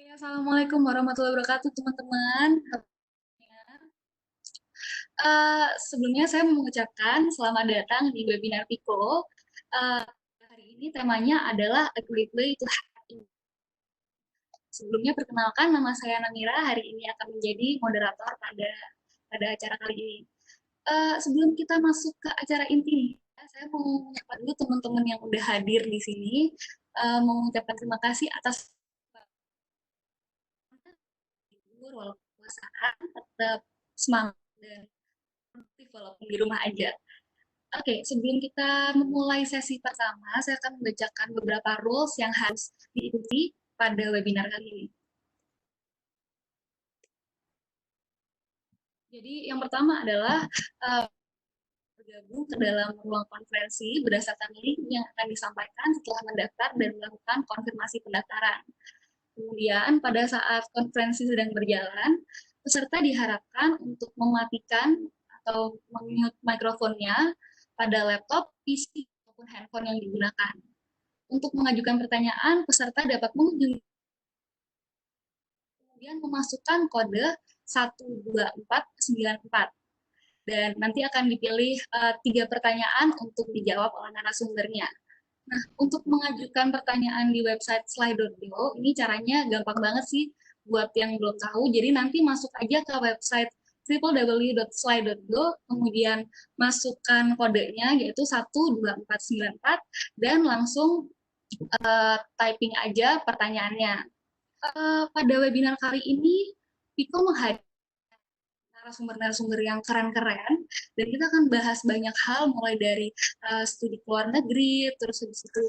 Assalamualaikum warahmatullahi wabarakatuh, teman-teman. Sebelumnya saya mengucapkan selamat datang di webinar Pico. Hari ini temanya adalah A Great Way to Happy. Sebelumnya perkenalkan, nama saya Namira. Hari ini akan menjadi moderator pada acara kali ini. Sebelum kita masuk ke acara inti, saya mau menyapa dulu teman-teman yang udah hadir di sini. Mengucapkan terima kasih atas walaupun puasaan tetap semangat dan produktif walaupun di rumah aja. Oke, sebelum kita memulai sesi pertama, saya akan membacakan beberapa rules yang harus diikuti pada webinar kali ini. Jadi yang pertama adalah bergabung ke dalam ruang konferensi berdasarkan link yang akan disampaikan setelah mendaftar dan melakukan konfirmasi pendaftaran. Kemudian pada saat konferensi sedang berjalan, peserta diharapkan untuk mematikan atau mute mikrofonnya pada laptop, PC, maupun handphone yang digunakan. Untuk mengajukan pertanyaan, peserta dapat mengunjungi kemudian memasukkan kode 12494 dan nanti akan dipilih 3 pertanyaan untuk dijawab oleh narasumbernya. Nah, untuk mengajukan pertanyaan di website Slide.io, ini caranya gampang banget sih buat yang belum tahu. Jadi nanti masuk aja ke website www.slide.io, kemudian masukkan kodenya yaitu 12494 dan langsung typing aja pertanyaannya. Pada webinar kali ini, Piko menghadirkan narasumber-narasumber yang keren-keren, dan kita akan bahas banyak hal, mulai dari studi ke luar negeri, terus habis itu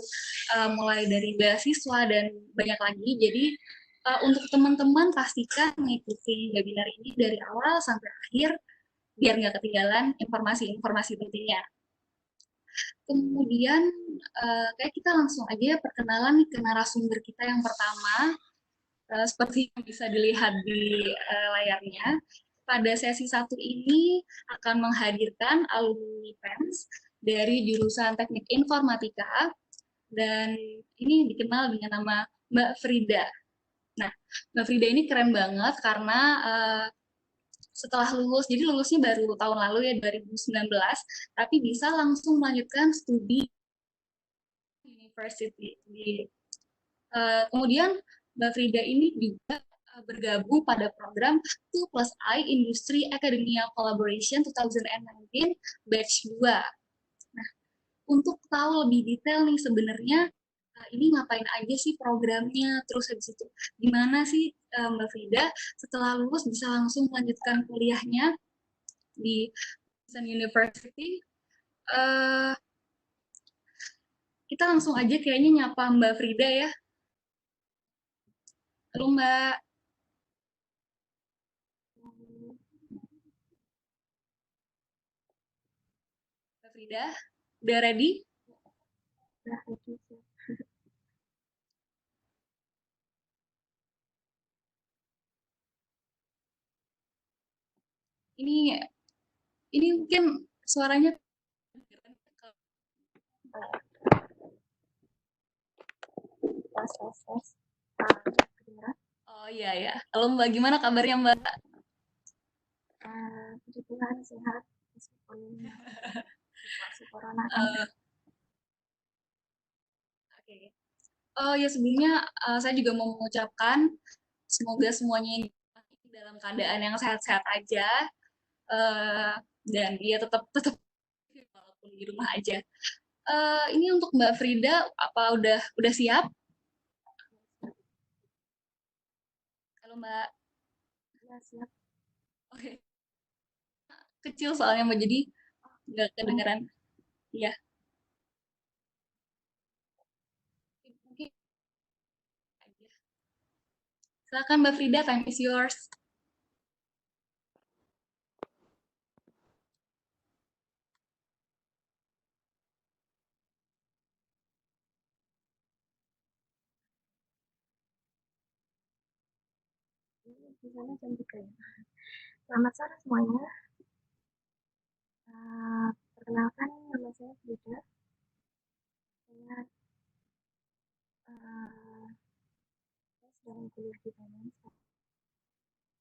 mulai dari beasiswa, dan banyak lagi. Jadi untuk teman-teman pastikan mengikuti webinar ini dari awal sampai akhir, biar nggak ketinggalan informasi-informasi pentingnya. Kemudian kayak kita langsung aja perkenalan nih ke narasumber kita yang pertama. Seperti yang bisa dilihat di layarnya, pada sesi 1 ini akan menghadirkan alumni PEMS dari jurusan Teknik Informatika, dan ini dikenal dengan nama Mbak Frida. Nah, Mbak Frida ini keren banget karena setelah lulus, jadi lulusnya baru tahun lalu ya, 2019, tapi bisa langsung melanjutkan studi university. Kemudian Mbak Frida ini juga bergabung pada program 2+I Industri Academia Collaboration 2019 Batch 2. Nah, untuk tahu lebih detail nih sebenarnya ini ngapain aja sih programnya, terus habis itu gimana sih Mbak Frida setelah lulus bisa langsung melanjutkan kuliahnya di University. Uh, kita langsung aja kayaknya nyapa Mbak Frida ya. Halo Mbak. Mbak Frida, udah ready? Udah ready sih. Ini mungkin suaranya tes. Oh iya ya. Halo Mbak, gimana kabarnya Mbak? Puji Tuhan sehat meskipun situasi corona kan. Oke. Oh ya, sebelumnya saya juga mau mengucapkan semoga semuanya dalam keadaan yang sehat-sehat aja, dan ya tetap walaupun di rumah aja. Ini untuk Mbak Frida, apa udah siap? Halo Mbak. Ya, siap. Oke. Kecil soalnya Mbak, jadi nggak kedengeran. Iya. Mungkin silakan Mbak Frida, time is yours. Di sana jam 3 ya. Selamat sore semuanya. Perkenalkan, nama saya Frida. Saya sekarang kuliah di Finance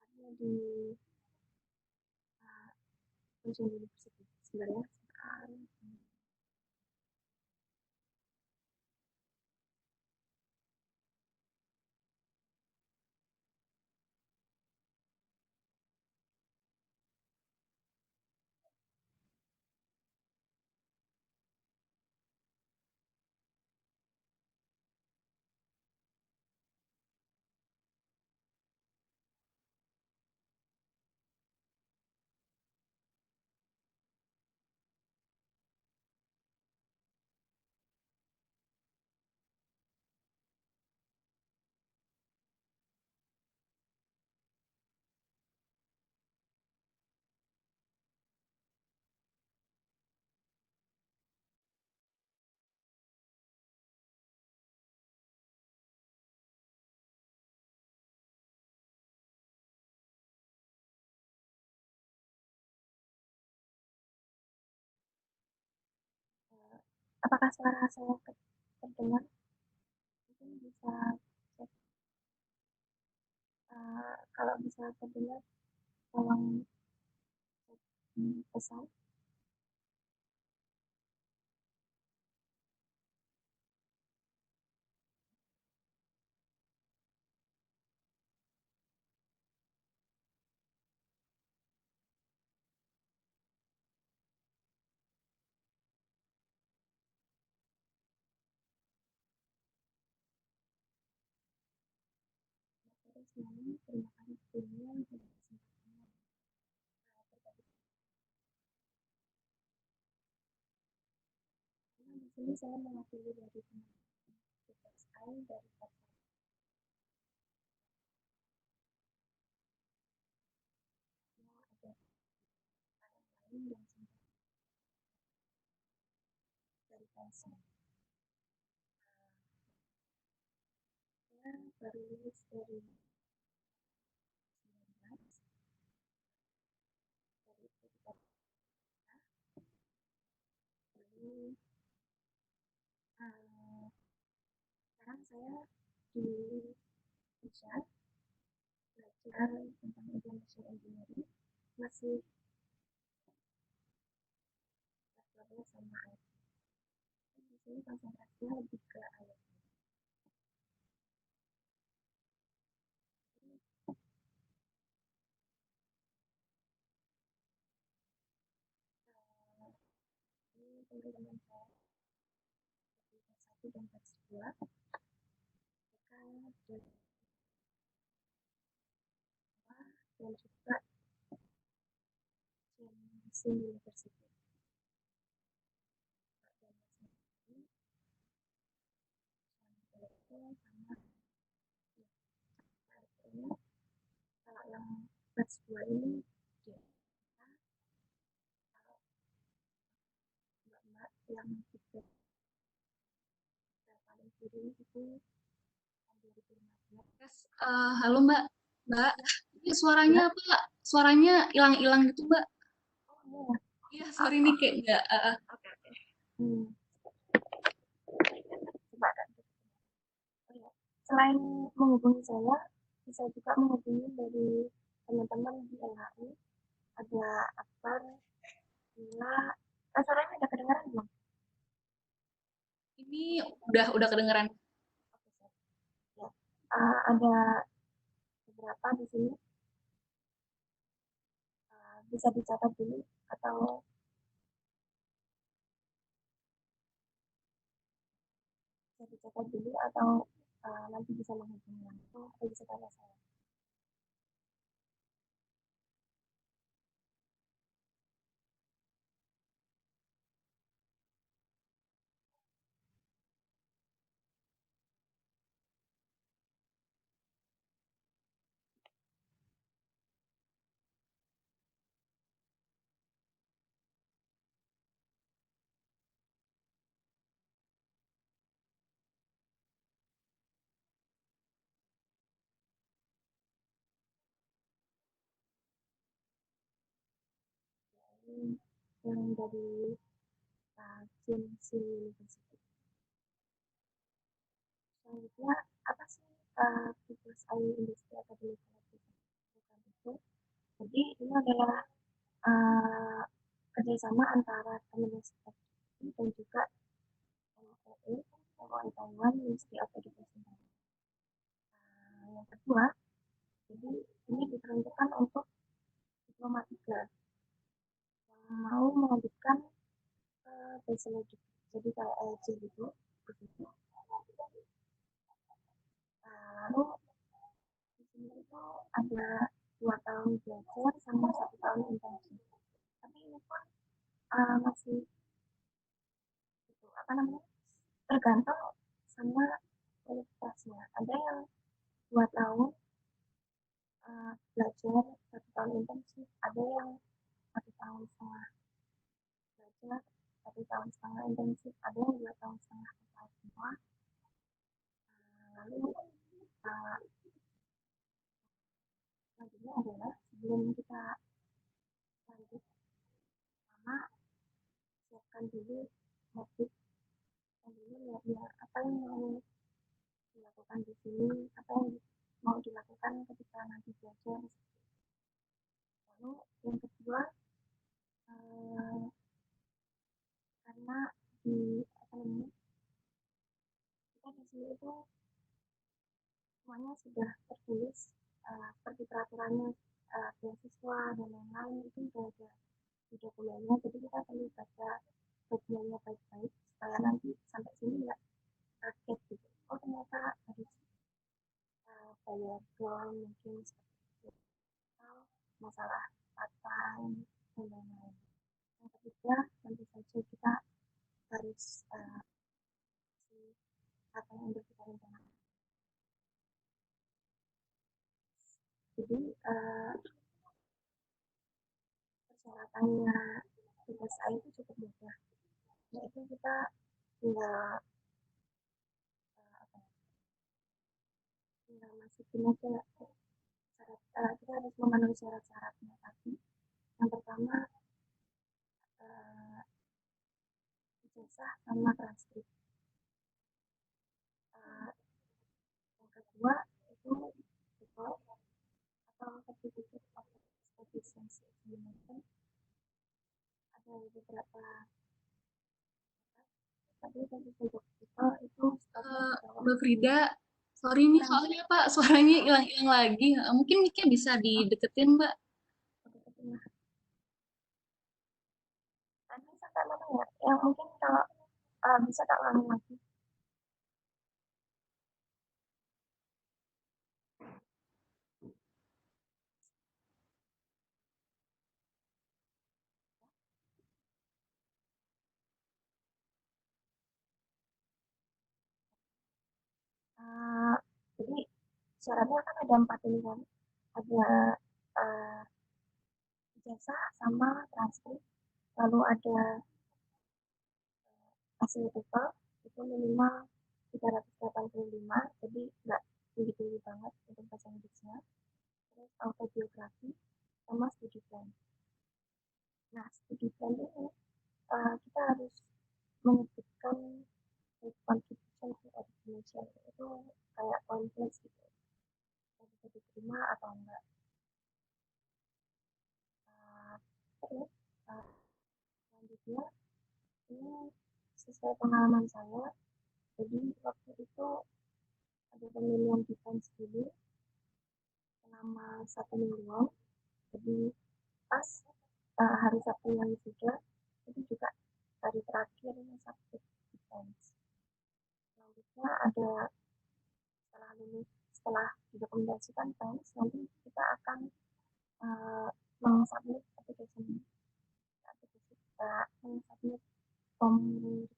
ada di Ocean University sebenarnya sekarang. Apakah suara saya terdengar? Mungkin bisa cek, kalau bisa terdengar tolong pesan. Terus semuanya terima kasih sebelumnya untuk kesempatannya. Karena di sini saya mewakili dari teman-teman TPSI dari ada lain yang dari pensi. Saya baru lulus dari 19 dari Universitas. Lalu sekarang saya di Indonesia belajar tentang information engineering, masih belajar sama IT. Di sini konsentrasinya lebih ke IT. Ini teman-teman saya di batch 1 dan batch 2 mereka dari bawah dan juga CMC University. Dan ini sama sama ini kalau yang batch 2 ini dia mbak-mbak yang tiga paling kiri itu tahun 2015. Halo Mbak, Mbak, ini suaranya Ya, apa? Suaranya hilang-hilang gitu Mbak. oh Iya, sorry nih kayak nggak. oke oke. Hmm, coba kan. Oh, ya. Selain menghubungi saya, bisa juga menghubungi dari teman-teman di LHI. Ada Akbar, Mila. Suaranya ada kedengaran belum? Ini udah kedengeran. Oke, siap. Ya. Ada beberapa di sini. Bisa dicatat dulu atau bisa dicatat dulu atau nanti bisa menghubungi langsung atau bisa tanya saya. Ini yang dari CMC University. Selanjutnya apa sih Tugas Industri Akademik bukan itu. Jadi ini adalah uh, kerjasama antara Kemenristek dan juga MUI, MUI Taiwan, Ministry of Education. Yang kedua, jadi ini diperuntukkan untuk diploma 3 yang mau melanjutkan bachelor degree, jadi kayak LC gitu. Lalu di sini itu ada 2 tahun belajar sama 1 tahun intensif. Tapi ini pun masih itu apa namanya tergantung sama kualitasnya. Ada yang 2 tahun belajar 1 tahun intensif, ada yang 1 tahun setengah belajar, 1 tahun setengah intensif, ada yang 2 tahun setengah total semua. Lalu selanjutnya adalah sebelum kita lanjut sama siapkan dulu motif dan dulu ya apa yang mau dilakukan di sini, apa yang mau dilakukan ketika nanti belajar. Lalu yang kedua karena di apa namanya kita di sini itu semuanya sudah tertulis seperti peraturannya beasiswa dan lain-lain itu sudah ada di dokumennya, jadi kita perlu baca dokumennya baik-baik supaya nanti sampai sini nggak kaget gitu, oh ternyata harus bayar doang mungkin seperti itu, atau masalah patent dan lain-lain. Yang ketiga tentu saja kita harus apa yang udah kita rencanakan. Jadi persyaratannya tugas saya itu cukup mudah, yaitu kita tinggal tinggal masukin aja syarat, kita harus memenuhi syarat-syaratnya tadi. Yang pertama ijazah sama transkrip. Yang kedua itu TOEFL atau Certificate of Proficiency Examination. Ada beberapa tapi untuk TOEFL itu Mbak Frida, sorry nih soalnya Pak suaranya hilang-hilang lagi. Mungkin mic-nya bisa dideketin Mbak. Tadi sampai mana ya? Yang mungkin kalau bisa tak ulangi lagi. Jadi syaratnya kan ada 4 ini kan, ada ijazah sama transkrip, lalu ada hasil TOEFL itu minimal 385, jadi nggak tinggi-tinggi banget untuk bahasa Inggrisnya. Terus autobiografi sama studi plan. Nah studi plan ini kita harus menyebutkan contribution to education itu kayak poin plus gitu, bisa diterima atau enggak. Terus selanjutnya ini sesuai pengalaman saya, jadi waktu itu ada pemilihan defense dulu selama 1 mingguan, jadi pas hari Sabtu yang sudah itu juga hari terakhir Sabtu defense. Selanjutnya ada setelah didokumentasikan defense, nanti kita akan mengsubmit application kita, mengsubmit form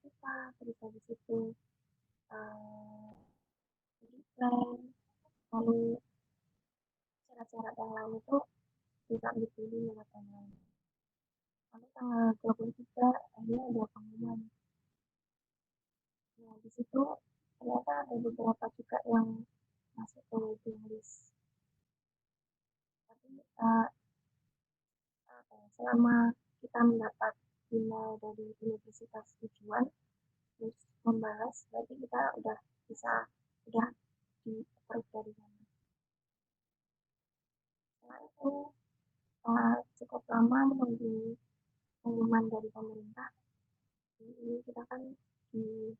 kita, terus habis itu plan, lalu syarat-syarat yang lain itu bisa dipilih lewat online. Lalu tanggal 23 akhirnya ada pengumuman. Nah di situ ternyata ada beberapa juga yang masuk ke waiting list. Tapi selama kita mendapat email dari universitas tujuan terus membahas, berarti kita udah bisa udah di approve dari sana. Setelah itu cukup lama menunggu pengumuman dari pemerintah. Ini kita kan di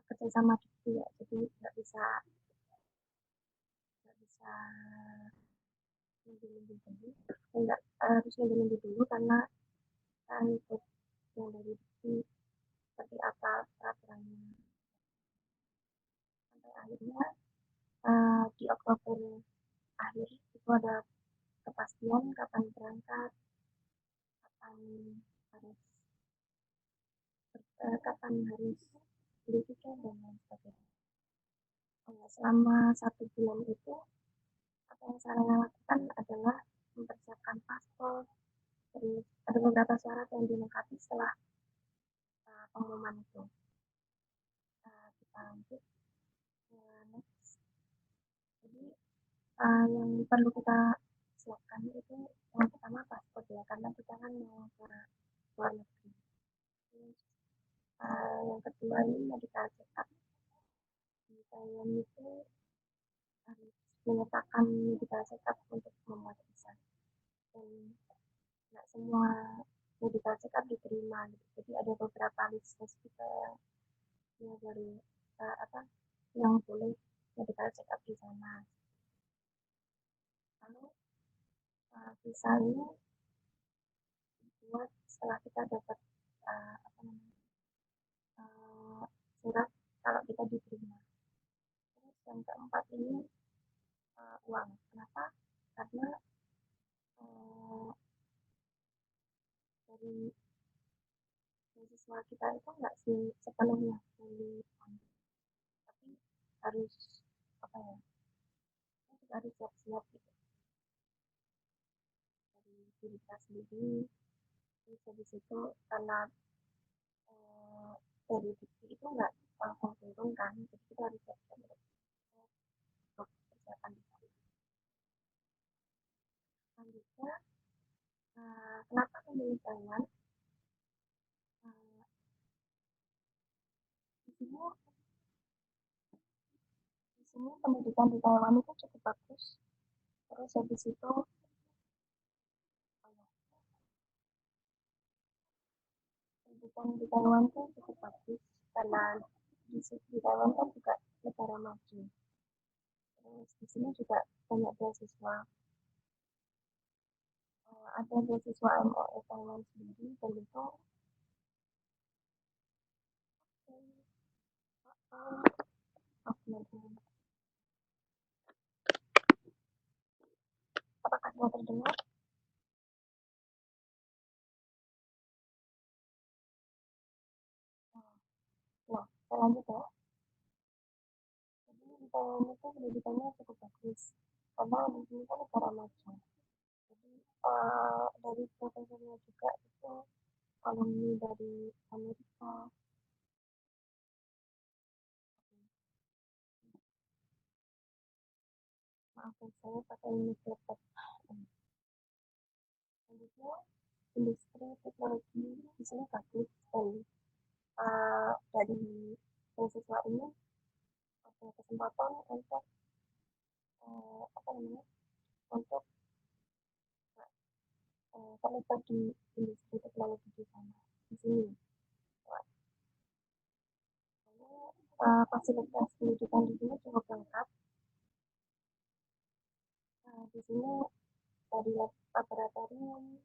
kerjasama gitu ya, jadi nggak bisa nunggu-nunggu dulu, nggak harus nunggu-nunggu dulu karena kita ikut yang dari dikti seperti apa peraturannya. Sampai akhirnya di Oktober akhir itu ada kepastian kapan berangkat, kapan harus kapan harus beli tiket dan lain sebagainya. Selama 1 bulan itu apa yang saya lakukan adalah mempersiapkan paspor, terus ada beberapa syarat yang dilengkapi setelah pengumuman itu. Kita lanjut ke next. Jadi yang perlu kita siapkan itu yang pertama paspor ya, karena kita kan mau ke luar negeri. Terus yang kedua ini medical check up. Di Thailand itu harus menyertakan medical check up untuk membuat visa. Dan nggak semua medical check up diterima gitu. Jadi ada beberapa list hospital yang baru yang boleh medical check up di sana. Lalu visa ini dibuat setelah kita dapat surat kalau kita diterima. Terus yang keempat ini uang. Kenapa? Karena dari siswa kita itu nggak sepenuhnya dari uang, tapi harus kita harus siap-siap gitu dari diri kita sendiri. Terus habis itu karena dari diri itu nggak langsung turun kan, jadi kita harus siap-siap untuk persiapan di sana. Selanjutnya kenapa memilih Thailand? Di sini pendidikan di Taiwan itu cukup bagus. Terus habis itu pendidikan di Taiwan itu cukup bagus karena di Taiwan kan juga negara maju. Terus di sini juga banyak beasiswa. Ada beasiswa MOE Taiwan sendiri dan itu apakah sudah terdengar? Nah, saya lanjut ya. Jadi di Taiwan itu pendidikannya cukup bagus karena di sini kan negara maju. Jadi dari profesornya juga itu alumni dari Amerika. Maaf saya pakai ini laptop. Selanjutnya industri teknologi di sini bagus dan dari beasiswa ini ada kesempatan untuk untuk terlibat di industri teknologi di sana di sini. Fasilitas pendidikan di sini cukup lengkap. Di sini dari laboratorium,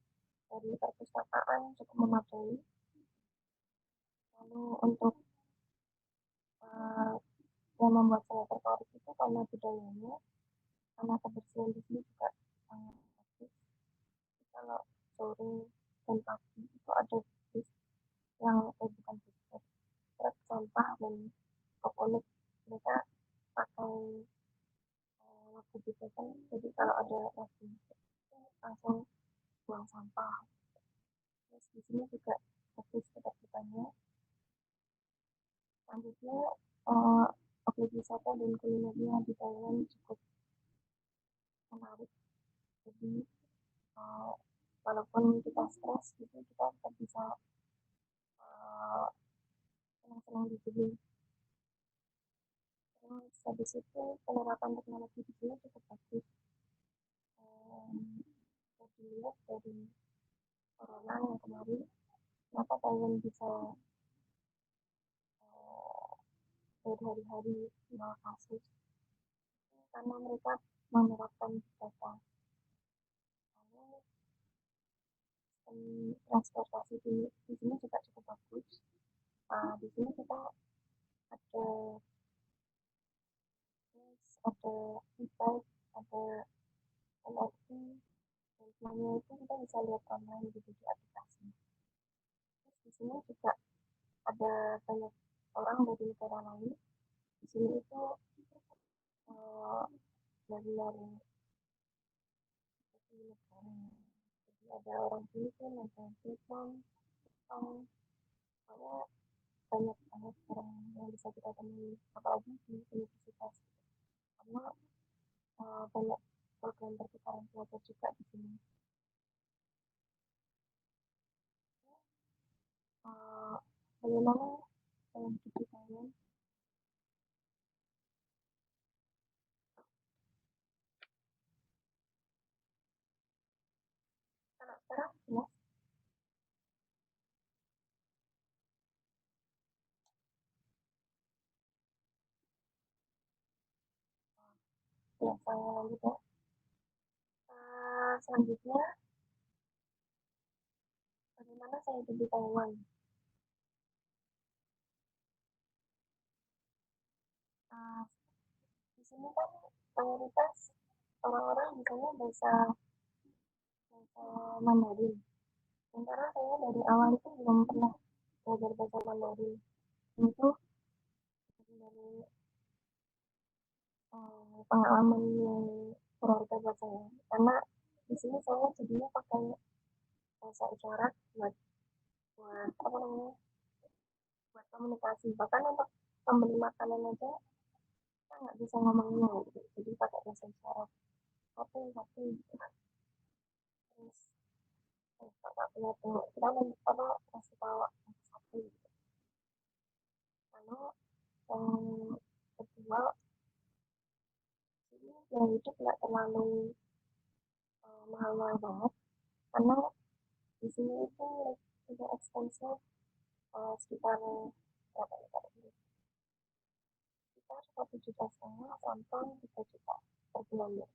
dari perpustakaan cukup memadai. Lalu untuk yang membuat saya tertarik itu karena budayanya, karena kebersihan di sini juga sangat bagus. Kalau sore dan pagi itu ada bus yang bukan bus, truk sampah dan kokonik, mereka pakai waktu kan, jadi kalau ada waktu langsung buang sampah. Terus di sini juga bagus ketertibannya. Selanjutnya objek wisata dan kulinernya di Thailand cukup menarik. Jadi walaupun kita stres gitu, kita tetap bisa senang-senang di sini. Habis itu penerapan teknologi di sini cukup bagus. Bisa dilihat dari corona yang kemarin, kenapa Thailand bisa berhari-hari nol kasus, karena mereka menerapkan data. Lalu transportasi di sini juga cukup bagus. Di sini kita ada bus, ada e-bike, ada LRT, dan semuanya itu kita bisa lihat online gitu di aplikasi. Terus di sini juga ada banyak orang dari negara lain. Di sini itu dari negara. Jadi ada orang Filipina, ada Vietnam, Jepang, soalnya banyak banget orang yang bisa kita temui, apalagi di universitas, karena banyak program pertukaran pelajar juga di sini. Bagaimana hidup di Thailand? Kalau sekarang jelas, ya saya lanjut ya. Selanjutnya, bagaimana saya hidup di Taiwan? Uh, di sini kan mayoritas orang-orang misalnya bahasa Mandarin. Sementara saya dari awal itu belum pernah belajar bahasa Mandarin. Itu dari pengalaman yang berharga buat saya. Karena di sini saya jadinya pakai bahasa isyarat buat buat apa namanya buat komunikasi. Bahkan untuk membeli makanan aja kita nggak bisa ngomongnya gitu. Jadi pakai bahasa isyarat. Satu satu gitu. Terus kakaknya tuh kita apa kasih tahu satu gitu. Lalu yang kedua, ini yang hidup nggak terlalu mahal-mahal banget, karena di sini itu tidak expensive, sekitar berapa ya, sekitar 1,5 juta sampai 3 juta per bulan ya,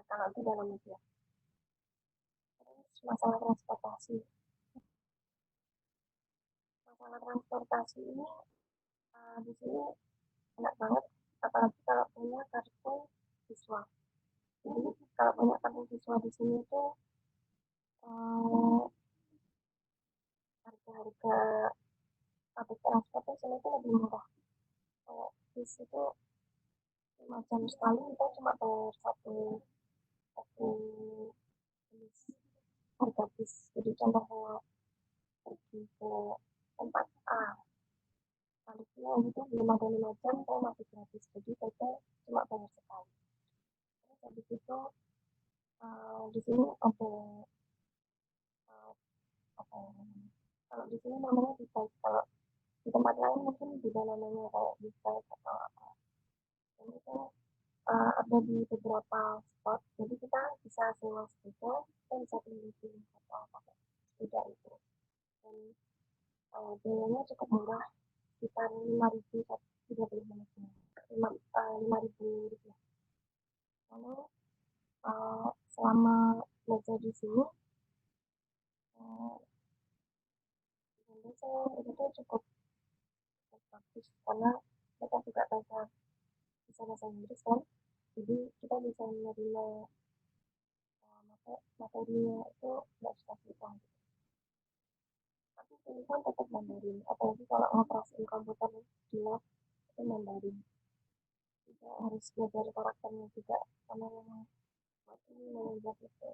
kalau di dalam negeri. Terus masalah transportasi ini di sini enak banget, apalagi kalau punya kartu siswa. Jadi kalau punya kartu siswa di sini itu harga-harga public transport di sini itu lebih murah. Kalau bis itu 5 jam sekali kita cuma bayar satu satu bis, harga bis. Jadi contohnya pergi ke tempat A, baliknya itu belum ada 5 jam saya masih gratis, jadi saya cuma bayar sekali. Terus habis itu di sini ada apa ya, kalau di sini namanya bisa, kalau di tempat lain mungkin juga namanya kayak bisa atau apa. Dan itu ada di beberapa spot, jadi kita bisa sewa sepeda, kita bisa keliling atau pakai sepeda itu. Dan biayanya cukup murah, sekitar 5.000 35 menit, 5.000 rupiah. Lalu selama belajar di sini, saya itu cukup bagus, karena kita juga bisa bahasa Inggris kan, jadi kita bisa menerima materinya itu nggak susah-susah. Tapi ini kan tetap Mandarin, apalagi kalau ngoperasiin komputer di lab itu Mandarin. Kita harus belajar karakternya juga, sama yang buat itu.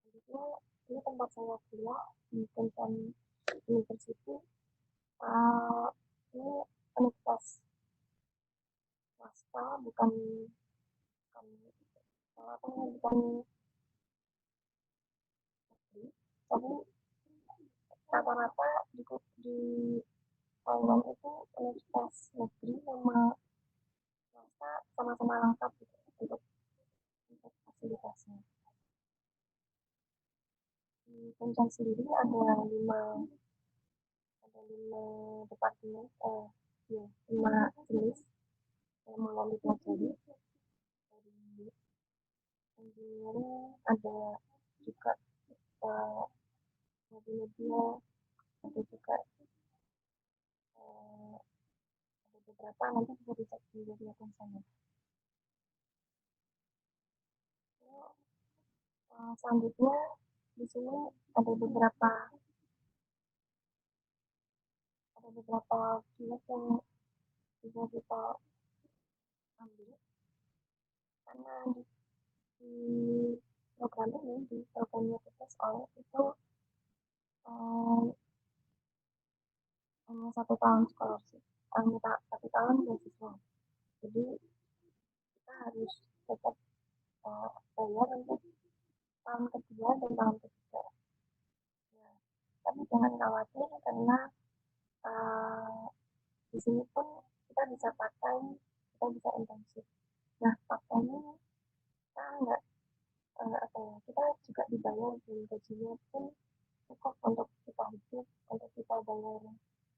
Jadi ini tempat saya kuliah di Kenton University. Ini universitas swasta, bukan bukan apa bukan negeri, tapi rata-rata di Taiwan itu universitas negeri sama swasta sama-sama lengkap gitu untuk fasilitasnya. Di Kuncang sendiri ada lima departemen, ya, 5 jenis yang mau dipelajari. Dari engineering ada juga multimedia, ada juga eh, ada beberapa nanti bisa dicek di website sana. Selanjutnya di sini ada beberapa keyword yang bisa kita ambil karena di program ini di programnya kita oleh itu um, hanya 1 tahun scholarship, hanya 1 tahun beasiswa. Jadi kita harus tetap bayar untuk tahun kedua dan tahun ketiga. Nah, tapi jangan khawatir karena uh, di sini pun kita bisa intensif. Nah, faktanya kita nggak kita juga dibayar dan gajinya pun cukup untuk kita hidup, untuk kita bayar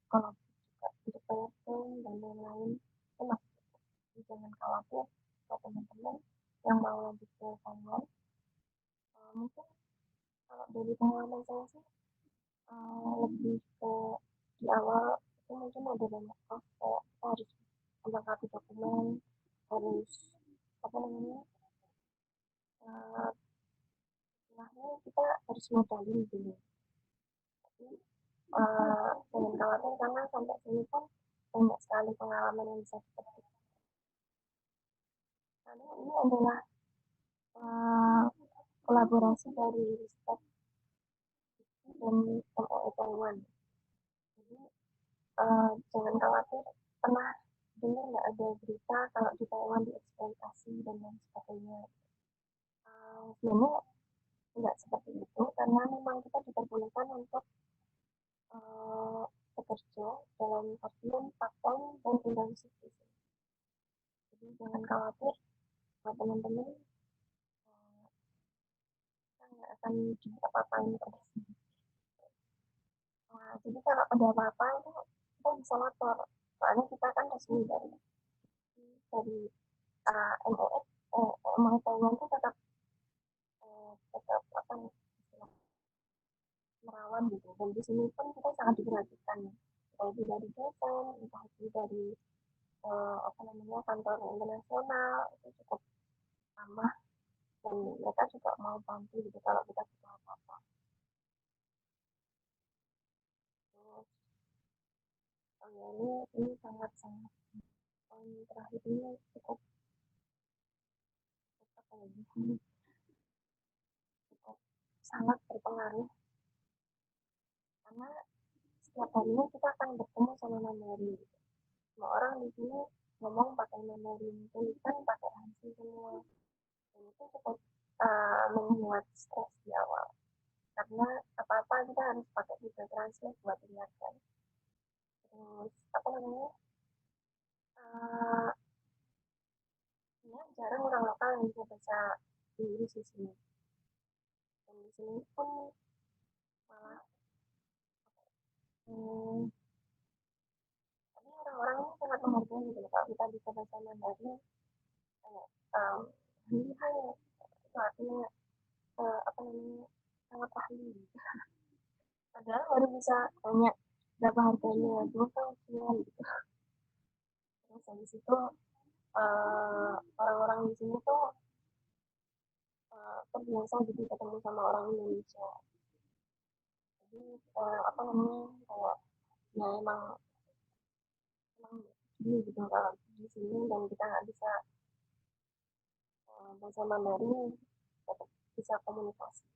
kalau juga untuk bayar phone dan lain-lain itu masih cukup. Jadi jangan khawatir buat teman-teman yang mau lanjut ke Taiwan. Mungkin kalau dari pengalaman saya sih lebih ke di awal itu mungkin ada banyak hal kayak kita harus melengkapi dokumen, harus apa namanya istilahnya kita harus modalin dulu. Tapi jangan khawatir karena sampai sini pun banyak sekali pengalaman yang bisa dipetik. Karena ini adalah kolaborasi dari Ristek dan MUI Taiwan. Jadi jangan khawatir, pernah dengar nggak ada berita kalau di Taiwan dieksploitasi dan lain sebagainya. Sebenarnya nggak seperti itu karena memang kita diperbolehkan untuk bekerja dalam artian part-time dan internship. Jadi jangan khawatir buat teman-teman, kita nggak akan diapa-apain pada sini. Jadi kalau ada apa-apa itu kita bisa lapor. Soalnya kita kan resmi dari MUI Taiwan itu tetap apa merawat gitu. Dan di sini pun kita sangat diperhatikan. Entah itu dari dosen, entah itu dari kantor internasional itu cukup ramah dan mereka juga mau bantu gitu kalau kita butuh apa-apa. Terus ini sangat terakhir ini cukup apa ya, cukup sangat berpengaruh karena setiap harinya kita akan bertemu sama Mandarin. Semua orang di sini ngomong pakai Mandarin, tulisan pakai Hansi semua. Dan itu cukup membuat stres di awal. Karena apa-apa kita harus pakai Google Translate buat ingatkan. Terus apa namanya? Ya, jarang orang lokal yang bisa baca Inggris di sini. Dan di sini pun malah tapi orang-orang sangat menghargai gitu kalau kita bisa bahasa Mandarin kayak ini hanya itu artinya apa namanya sangat ahli gitu. Padahal baru bisa tanya berapa harganya 2 tahun sekian gitu. Terus habis itu orang-orang di sini tuh terbiasa gitu ketemu sama orang Indonesia. Jadi apa namanya kayak ya emang gini gitu kalau di sini dan kita nggak bisa bahasa Mandarin tetap bisa komunikasi.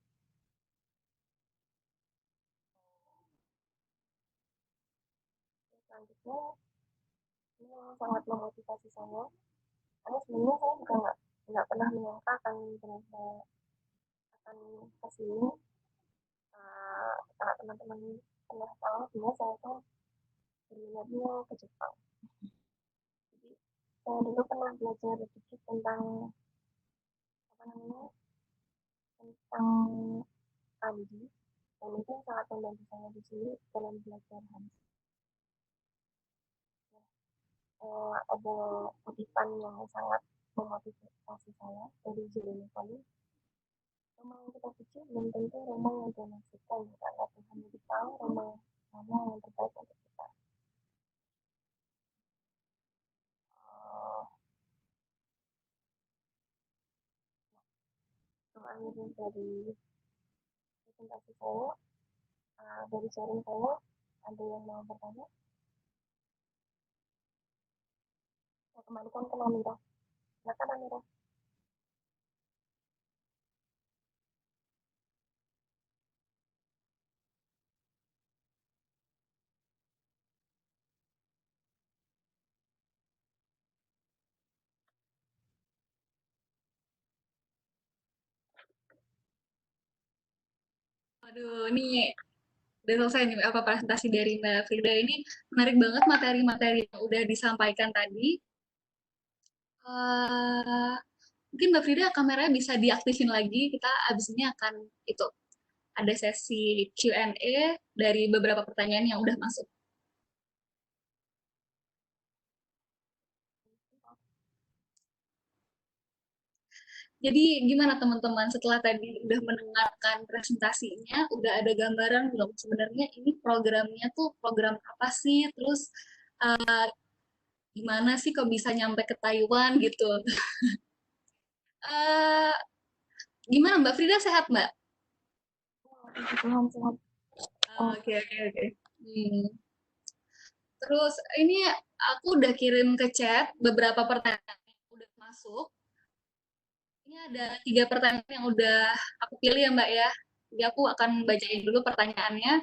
Selanjutnya ini yang sangat memotivasi saya karena sebenarnya saya juga nggak pernah menyangka akan kesini. Kalau teman-teman pernah tahu sebenarnya saya tuh berminatnya ke Jepang. Jadi saya dulu pernah belajar sedikit tentang apa namanya tentang kanji dan itu sangat membantu saya di sini dalam belajar Hanzi. Ada kutipan yang sangat memotivasi saya dari Jeremy Collins. Roma yang kita puji belum tentu Roma yang Tuhan maksudkan karena Tuhan lebih tahu Roma mana yang terbaik untuk kita. Uh, Akhir dari presentasi saya, dari sharing saya, ada yang mau bertanya? Saya kembalikan ke Namira. Silakan Namira. Waduh, ini udah selesai nih apa presentasi dari Mbak Frida ini menarik banget materi-materi yang udah disampaikan tadi. Eh, Mungkin Mbak Frida kameranya bisa diaktifin lagi. Kita abis ini akan itu ada sesi Q&A dari beberapa pertanyaan yang udah masuk. Jadi gimana teman-teman setelah tadi udah mendengarkan presentasinya, udah ada gambaran belum sebenarnya ini programnya tuh program apa sih? Terus uh, gimana sih kok bisa nyampe ke Taiwan gitu? Uh, Gimana Mbak Frida sehat Mbak? Tuhan sehat. Oke oke oke. Terus ini aku udah kirim ke chat beberapa pertanyaan yang udah masuk. Ini ada 3 pertanyaan yang udah aku pilih ya Mbak ya. Jadi aku akan bacain dulu pertanyaannya.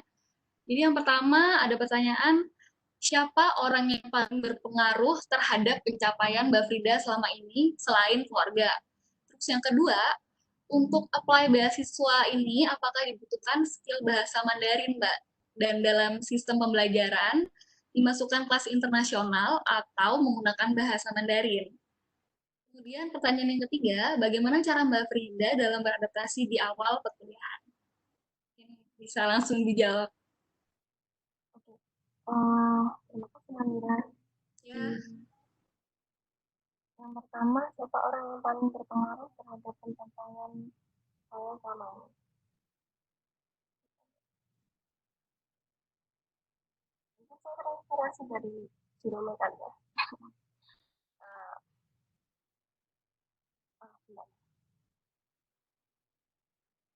Jadi yang pertama ada pertanyaan, siapa orang yang paling berpengaruh terhadap pencapaian Mbak Frida selama ini selain keluarga? Terus yang kedua, untuk apply beasiswa ini apakah dibutuhkan skill bahasa Mandarin, Mbak? Dan dalam sistem pembelajaran dimasukkan kelas internasional atau menggunakan bahasa Mandarin? Kemudian pertanyaan yang ketiga, bagaimana cara Mbak Frida dalam beradaptasi di awal perkuliahan? Ini bisa langsung dijawab. Oke. Terima kasih Namira. Ya, Yang pertama, siapa orang yang paling berpengaruh terhadap pencapaian saya selama ini? Itu saya terinspirasi dari Jerome kan ya. Uh,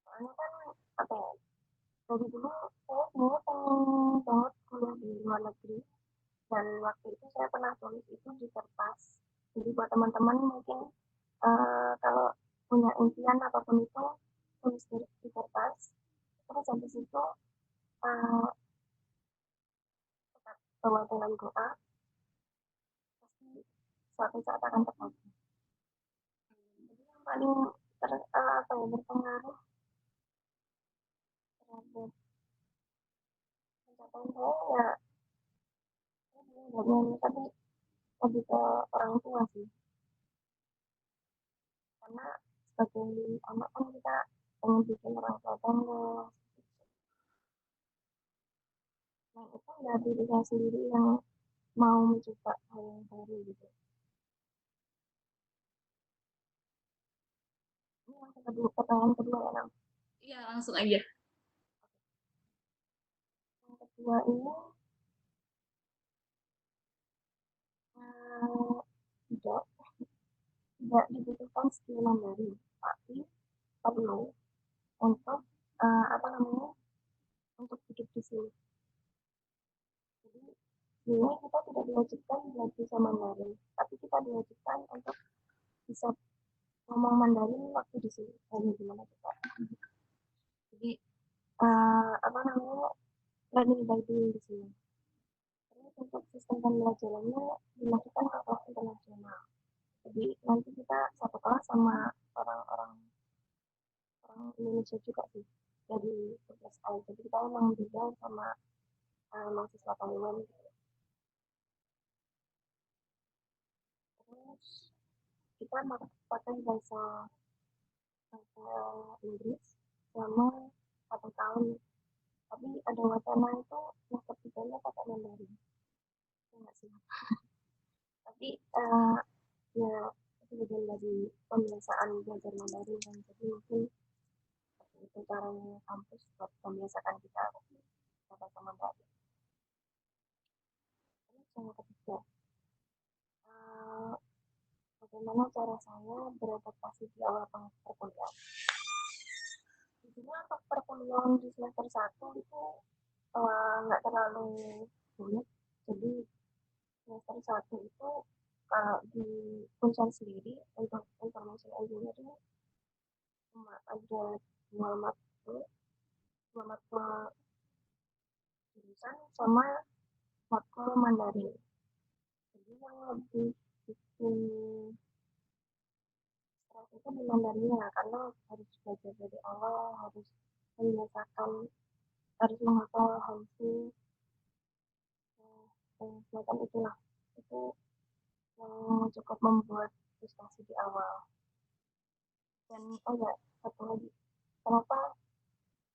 Soalnya kan apa ya, dari dulu saya sebenarnya pengen banget kuliah di luar negeri dan waktu itu saya pernah tulis itu di kertas. Jadi buat teman-teman mungkin kalau punya impian apapun itu tulis di kertas. Terus habis itu uh, bawa dengan doa pasti suatu saat akan terjadi. Jadi yang paling apa ya, berpengaruh terhadap pencapaian saya ya nggak tapi lebih ke orang tua sih karena sebagai anak kan kita pengen bikin orang tua bangga. Nah itu dari diri saya sendiri yang mau mencoba hal yang baru gitu. Ini yang kedua, pertanyaan kedua ya Nam. iya langsung aja. Yang kedua ini uh, tidak tidak dibutuhkan skill Mandarin tapi perlu untuk apa namanya untuk hidup di sini. Jadi ini kita tidak diwajibkan belajar bisa Mandarin, tapi kita diwajibkan untuk bisa ngomong Mandarin waktu di sini. Ini gimana kita? Jadi apa namanya learning by doing di sini. Terus untuk sistem pembelajarannya dilakukan ke kelas internasional. Jadi nanti kita satu kelas sama orang-orang orang Indonesia juga sih dari USI. Jadi kita memang beda sama mahasiswa Taiwan. Gitu. kita pakai bahasa bahasa Inggris selama 1 tahun, tapi ada wacana itu semester tiganya pakai Mandarin, ya nggak sih? Tapi ya itu bagian dari pembiasaan belajar Mandarin kan, jadi mungkin itu caranya kampus buat membiasakan kita bahasa Mandarin. Terus yang ketiga, eh, bagaimana cara saya beradaptasi di awal perkuliahan. Jujurnya untuk perkuliahan di semester 1 itu nggak terlalu sulit. Jadi semester 1 itu kalau di Unsur sendiri untuk information engineering cuma ada dua matkul jurusan sama matkul Mandarin. Jadi yang lebih bikin stres itu di Mandarinnya, karena harus belajar dari awal, harus membiasakan, harus menghafal Hanzi, semacam itulah. Itu yang cukup membuat frustasi di awal. Dan oh ya, satu lagi, kenapa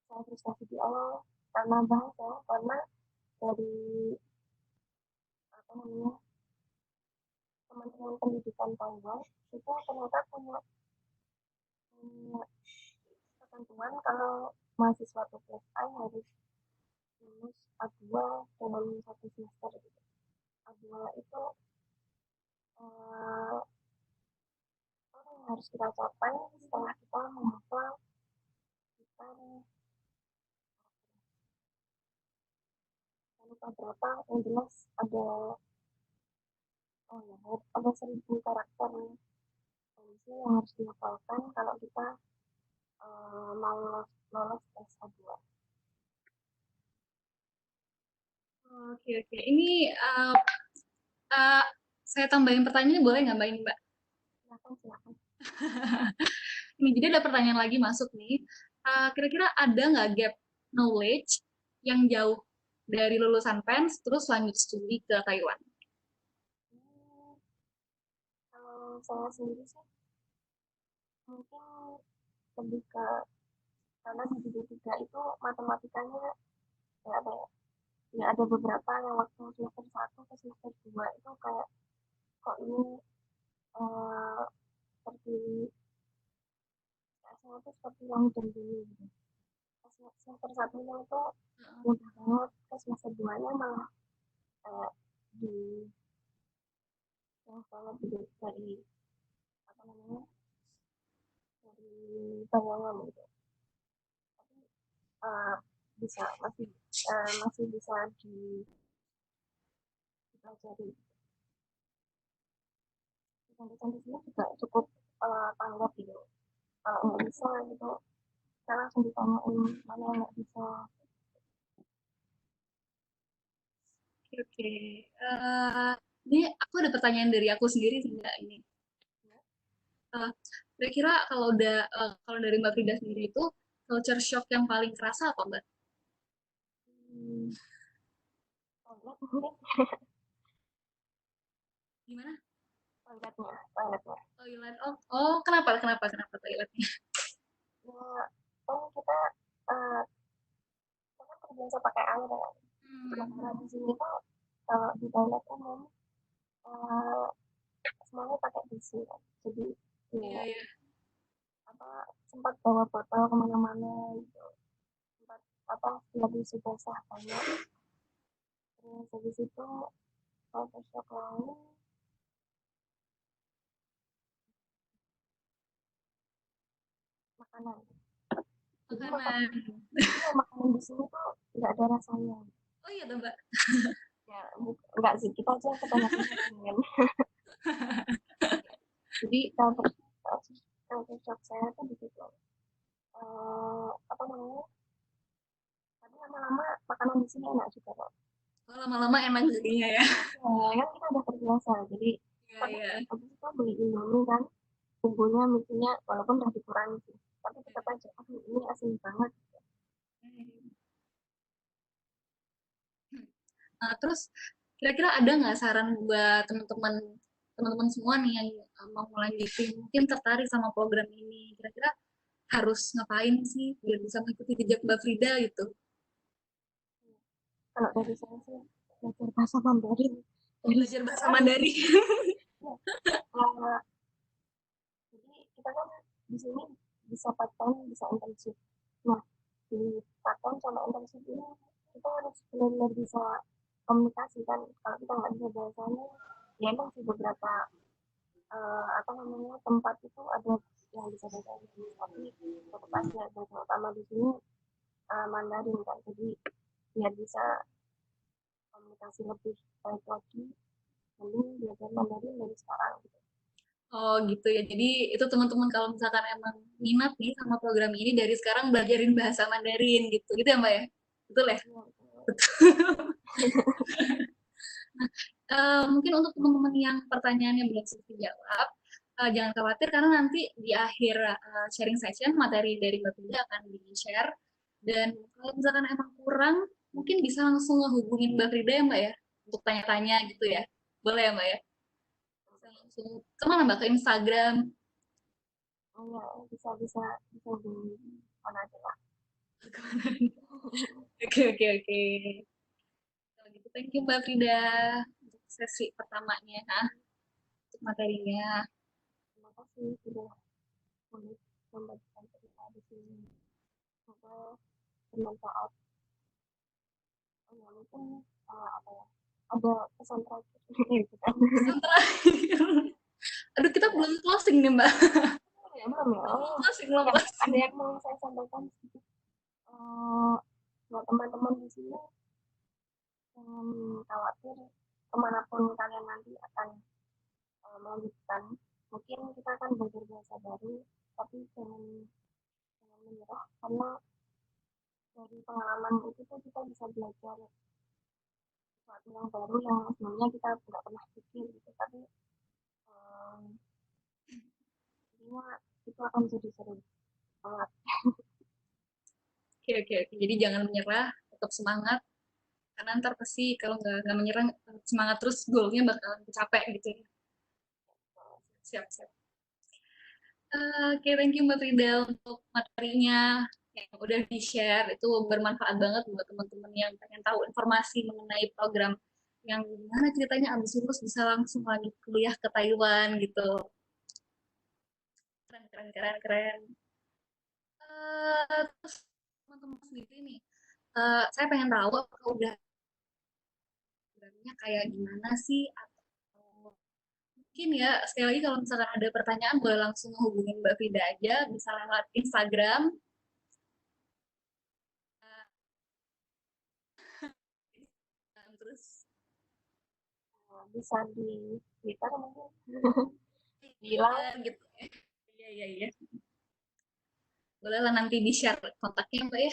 saya frustasi di awal? Karena bahasa, karena dari apa namanya, Kementerian Pendidikan Taiwan itu ternyata punya, punya ketentuan kalau mahasiswa PPSI harus lulus A2 dalam 1 semester gitu. A2 itu eh, apa yang harus kita capai setelah kita menghafal sekitar, lupa berapa, yang jelas ada, oh ya, ada 1.000 karakter polisi yang harus dihafalkan kalau kita mau lolos tes A2. Oke, oke. Ini uh, saya tambahin pertanyaannya boleh nggak Mbak ini Mbak? Silakan, silakan. Ini jadi ada pertanyaan lagi masuk nih. Kira-kira ada nggak gap knowledge yang jauh dari lulusan PENS terus lanjut studi ke Taiwan? Kalau saya sendiri sih mungkin lebih ke, karena di D3 itu matematikanya ya ada ya ada beberapa yang waktu semester 1 ke semester 2 itu kayak kok ini eh, seperti saya tuh seperti yang dulu gitu. Semester satunya itu mudah banget, ke semester 2 nya malah kayak di yang sangat dari apa namanya, dari bayangan gitu, tapi uh, bisa masih bisa dipelajari. Dosen di sini juga cukup tanggap gitu, kalau nggak bisa gitu saya langsung ditanyain mana yang nggak bisa. Oke, oke. Ini aku ada pertanyaan dari aku sendiri sih Mbak ini. Uh, Kira-kira kalau dari Mbak Frida sendiri itu culture shock yang paling kerasa apa Mbak? Hmm, toilet Gimana? toiletnya Toilet. Oh, oh kenapa toiletnya? ya kan kita uh, kan terbiasa pakai air ya. Nah, di sini tuh kalau di toilet umum uh, semuanya pakai besi kan. Jadi Iya, ya iya. apa, sempat bawa botol kemana-mana gitu, sempat apa, lebih sudah sah banyak. Terus habis itu kalau shock lain makanan. Jadi Makanan. iya, makanan di sini tuh nggak ada rasanya. Oh iya tuh Mbak. Ya nggak sih, kita aja kebanyakan makanan. Jadi kalau shock saya tuh di situ. Apa namanya, tapi lama-lama makanan di sini enak juga kok. Oh, lama-lama emang jadinya ya. Ya kan kita udah terbiasa, jadi Iya, tapi iya. habis itu beli Indomie kan, bumbunya mestinya walaupun udah dikurangi sih, tapi tetap aja aduh ini asin banget. Terus kira-kira ada nggak saran buat teman-teman teman-teman semua nih yang mau lanjutin, mungkin tertarik sama program ini, kira-kira harus ngapain sih biar bisa mengikuti jejak Mbak Frida gitu? Kalau dari saya sih belajar bahasa Mandarin Oh, dari belajar bahasa sekarang. Mandarin. Ya, uh, jadi kita kan di sini bisa part time, bisa internship. Nah, di part time sama internship ini kita harus benar-benar bisa komunikasi kan. Kalau kita nggak bisa bahasanya, ya emang sih beberapa apa namanya tempat itu ada yang bisa bahasa Inggris, tapi tetap aja bahasa utama di sini Mandarin kan. Jadi biar bisa komunikasi lebih baik lagi, mending belajar Mandarin dari sekarang gitu. Oh gitu ya. Jadi itu teman-teman kalau misalkan emang minat nih sama program ini dari sekarang belajarin bahasa Mandarin gitu. Gitu ya Mbak ya? Betul ya? Ya, Mungkin untuk teman-teman yang pertanyaannya belum sempat dijawab, jangan khawatir karena nanti di akhir sharing session materi dari Mbak Frida akan di-share. Dan kalau misalkan emang kurang, mungkin bisa langsung ngehubungin Mbak Frida ya Mbak ya? Untuk tanya-tanya gitu ya. Boleh ya Mbak ya? Bisa langsung kemana Mbak? Ke Instagram. ya bisa bisa bisa di mana aja lah. Oke, oke, oke. Kalau gitu, thank you Mbak Frida untuk sesi pertamanya, untuk materinya. Terima kasih sudah membagikan cerita di sini. Semoga bermanfaat. Oh ya mungkin apa ya? Ada pesan terakhir gitu kan? Pesan terakhir. Aduh, kita Ada belum closing nih Mbak. ya belum ya? Belum Oh, closing, belum ya ada closing. yang mau saya sampaikan sedikit buat teman-teman di sini. Jangan khawatir kemanapun kalian nanti akan melanjutkan. Mungkin kita akan belajar bahasa baru, tapi jangan menyerah karena dari pengalaman itu tuh kita bisa belajar sesuatu yang baru yang sebelumnya kita tidak pernah pikir gitu. Tapi um, intinya itu akan jadi seru banget. Oke, oke, oke. Jadi jangan menyerah, tetap semangat. Karena ntar pasti kalau nggak menyerah, semangat terus, goalnya bakalan tercapai gitu ya. Siap, siap. Oke, thank you Mbak Frida untuk materinya yang udah di-share. Itu bermanfaat banget buat teman-teman yang pengen tahu informasi mengenai program yang gimana ceritanya abis lulus bisa langsung lanjut kuliah ke Taiwan gitu. Keren, keren, keren, keren. Terus teman-teman sendiri nih, saya pengen tahu apakah udah programnya kayak gimana sih, atau mungkin ya sekali lagi kalau misalkan ada pertanyaan boleh langsung hubungin Mbak Frida aja, bisa lewat Instagram. Terus Bisa di Twitter mungkin Twitter bilang gitu ya. Iya, iya, iya. Boleh lah nanti di-share kontaknya Mbak ya.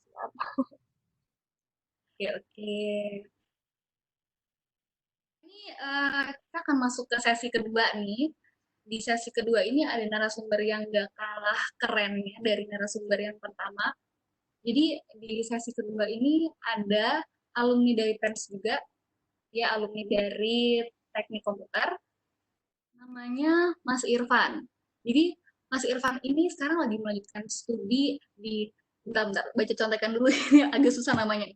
siap. Oke, oke. Ini kita akan masuk ke sesi kedua nih. Di sesi kedua ini ada narasumber yang gak kalah keren ya dari narasumber yang pertama. Jadi di sesi kedua ini ada alumni dari PENS juga, ya alumni dari Teknik Komputer, namanya Mas Irfan. Jadi Mas Irfan ini sekarang lagi melanjutkan studi di, bentar, baca contekan dulu ini agak susah namanya.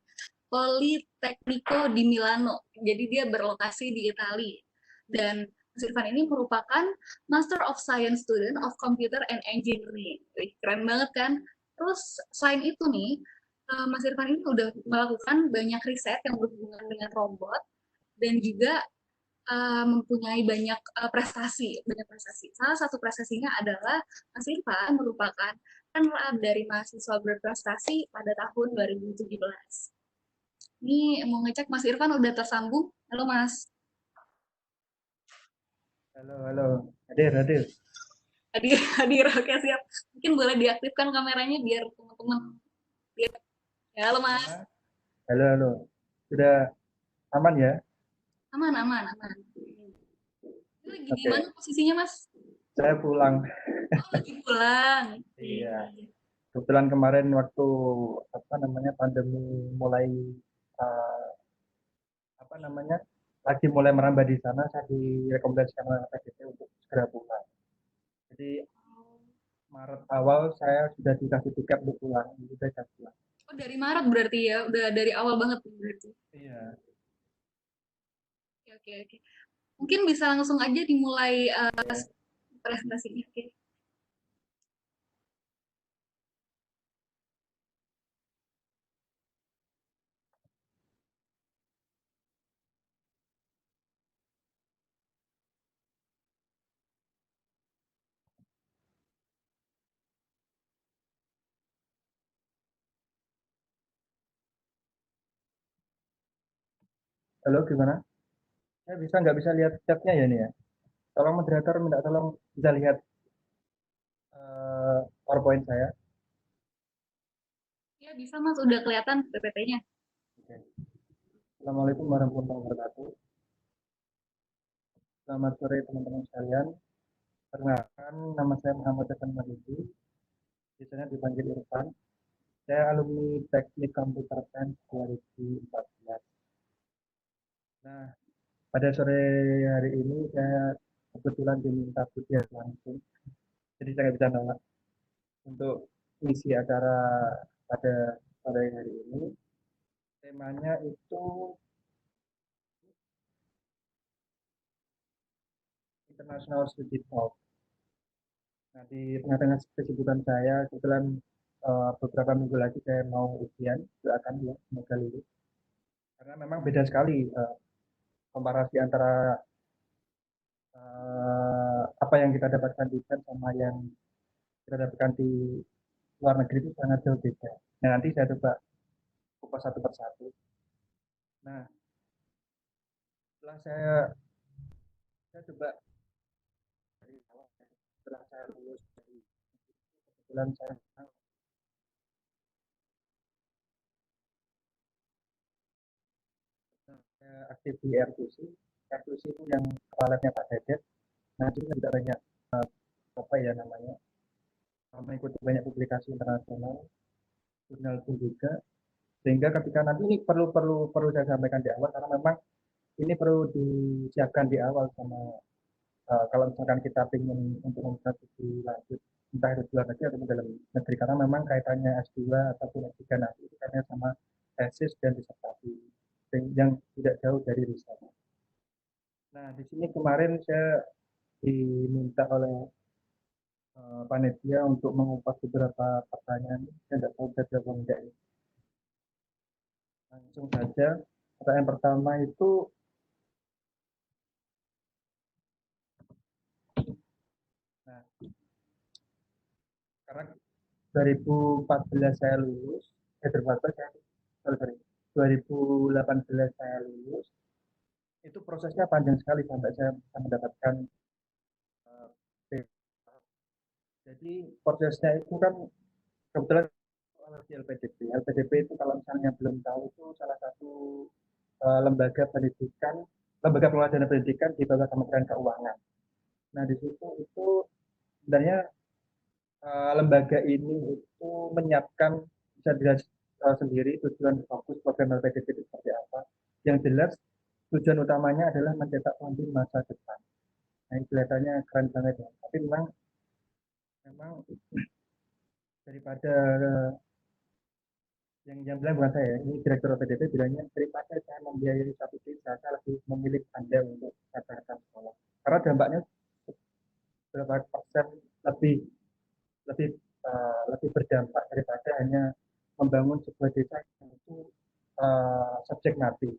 Politecnico di Milano. Jadi dia berlokasi di Italia. Dan Mas Irfan ini merupakan Master of Science Student of Computer and Engineering. Wih, keren banget kan? Terus selain itu nih, Mas Irfan ini udah melakukan banyak riset yang berhubungan dengan robot dan juga mempunyai banyak prestasi, banyak prestasi. Salah satu prestasinya adalah Mas Irfan merupakan runner-up dari mahasiswa berprestasi pada tahun 2017. Ini mau ngecek Mas Irfan udah tersambung. Halo Mas. Halo, halo. Hadir, hadir. Hadir, hadir. Oke, siap. Mungkin boleh diaktifkan kameranya biar teman-teman lihat. Ya, halo Mas. Ya. Halo, halo. Sudah aman ya? Aman, aman, aman. Ini lagi di mana Oke. posisinya Mas? Saya pulang. Oh, lagi pulang. Iya. Oke. Kebetulan kemarin waktu pandemi mulai eh, apa namanya lagi mulai merambah di sana, saya direkomendasikan oleh PDP untuk segera pulang. Jadi Maret awal saya sudah dikasih tiket untuk pulang, jadi saya pulang. Oh, dari Maret berarti ya, udah dari awal banget berarti. Iya. Oke, oke, oke. Mungkin bisa langsung aja dimulai Oke. presentasinya. Oke. Halo, gimana? Saya nggak bisa lihat chatnya ya nih ya. Tolong moderator minta tolong bisa lihat PowerPoint saya. Ya, bisa Mas, udah kelihatan PPT-nya. Oke. Assalamualaikum warahmatullahi wabarakatuh. Selamat sore teman-teman sekalian. Perkenalkan, nama saya Muhammad Hasan Mahdi. Biasanya dipanggil Irfan. Saya alumni Teknik Komputer Sains 2014. Nah, pada sore hari ini saya kebetulan diminta kuliah langsung. Jadi saya nggak bisa nolak untuk isi acara pada sore hari ini. Temanya itu International Student Talk. Nah, di tengah-tengah kesibukan saya, kebetulan beberapa minggu lagi saya mau ujian, doakan ya, semoga lulus. Karena memang beda sekali komparasi antara apa yang kita dapatkan di sana sama yang kita dapatkan di luar negeri itu sangat jauh beda. Nah, nanti saya coba kupas satu persatu. Nah, setelah saya coba dari awal, setelah saya lulus dari kebetulan saya aktif di R2C. R2C itu yang kepalanya Pak Dedet. Nah, itu juga banyak apa ya namanya, mengikuti banyak publikasi internasional, jurnal pun juga. Sehingga ketika nanti ini perlu saya sampaikan di awal karena memang ini perlu disiapkan di awal sama kalau misalkan kita ingin untuk membuka studi lanjut entah itu di luar negeri atau di dalam negeri karena memang kaitannya S2 ataupun S3 nanti itu kaitannya sama tesis dan disertasi yang tidak jauh dari riset. Nah, di sini kemarin saya diminta oleh panitia untuk mengupas beberapa pertanyaan. Saya tidak tahu bisa jawab enggak ya. Langsung saja. Pertanyaan pertama itu, nah, karena 2014 saya lulus, 2014 saya, sorry, 2018 saya lulus, itu prosesnya panjang sekali sampai saya bisa mendapatkan uh, jadi prosesnya itu kan kebetulan di LPDP. LPDP itu kalau misalnya belum tahu itu salah satu lembaga pendidikan, lembaga pengelola dana pendidikan di bawah Kementerian Keuangan. Nah di situ itu sebenarnya lembaga ini itu menyiapkan bisa dilihat sendiri tujuan fokus program LPDP itu seperti apa. Yang jelas tujuan utamanya adalah mencetak pemimpin masa depan. Nah, ini kelihatannya keren banget ya. Tapi memang daripada yang bilang bukan saya, ini direktur LPDP bilangnya daripada saya membiayai satu desa, saya lebih memilih Anda untuk katakan sekolah. Karena dampaknya berapa persen lebih lebih lebih berdampak daripada hanya membangun sebuah desa yang itu subjek mati.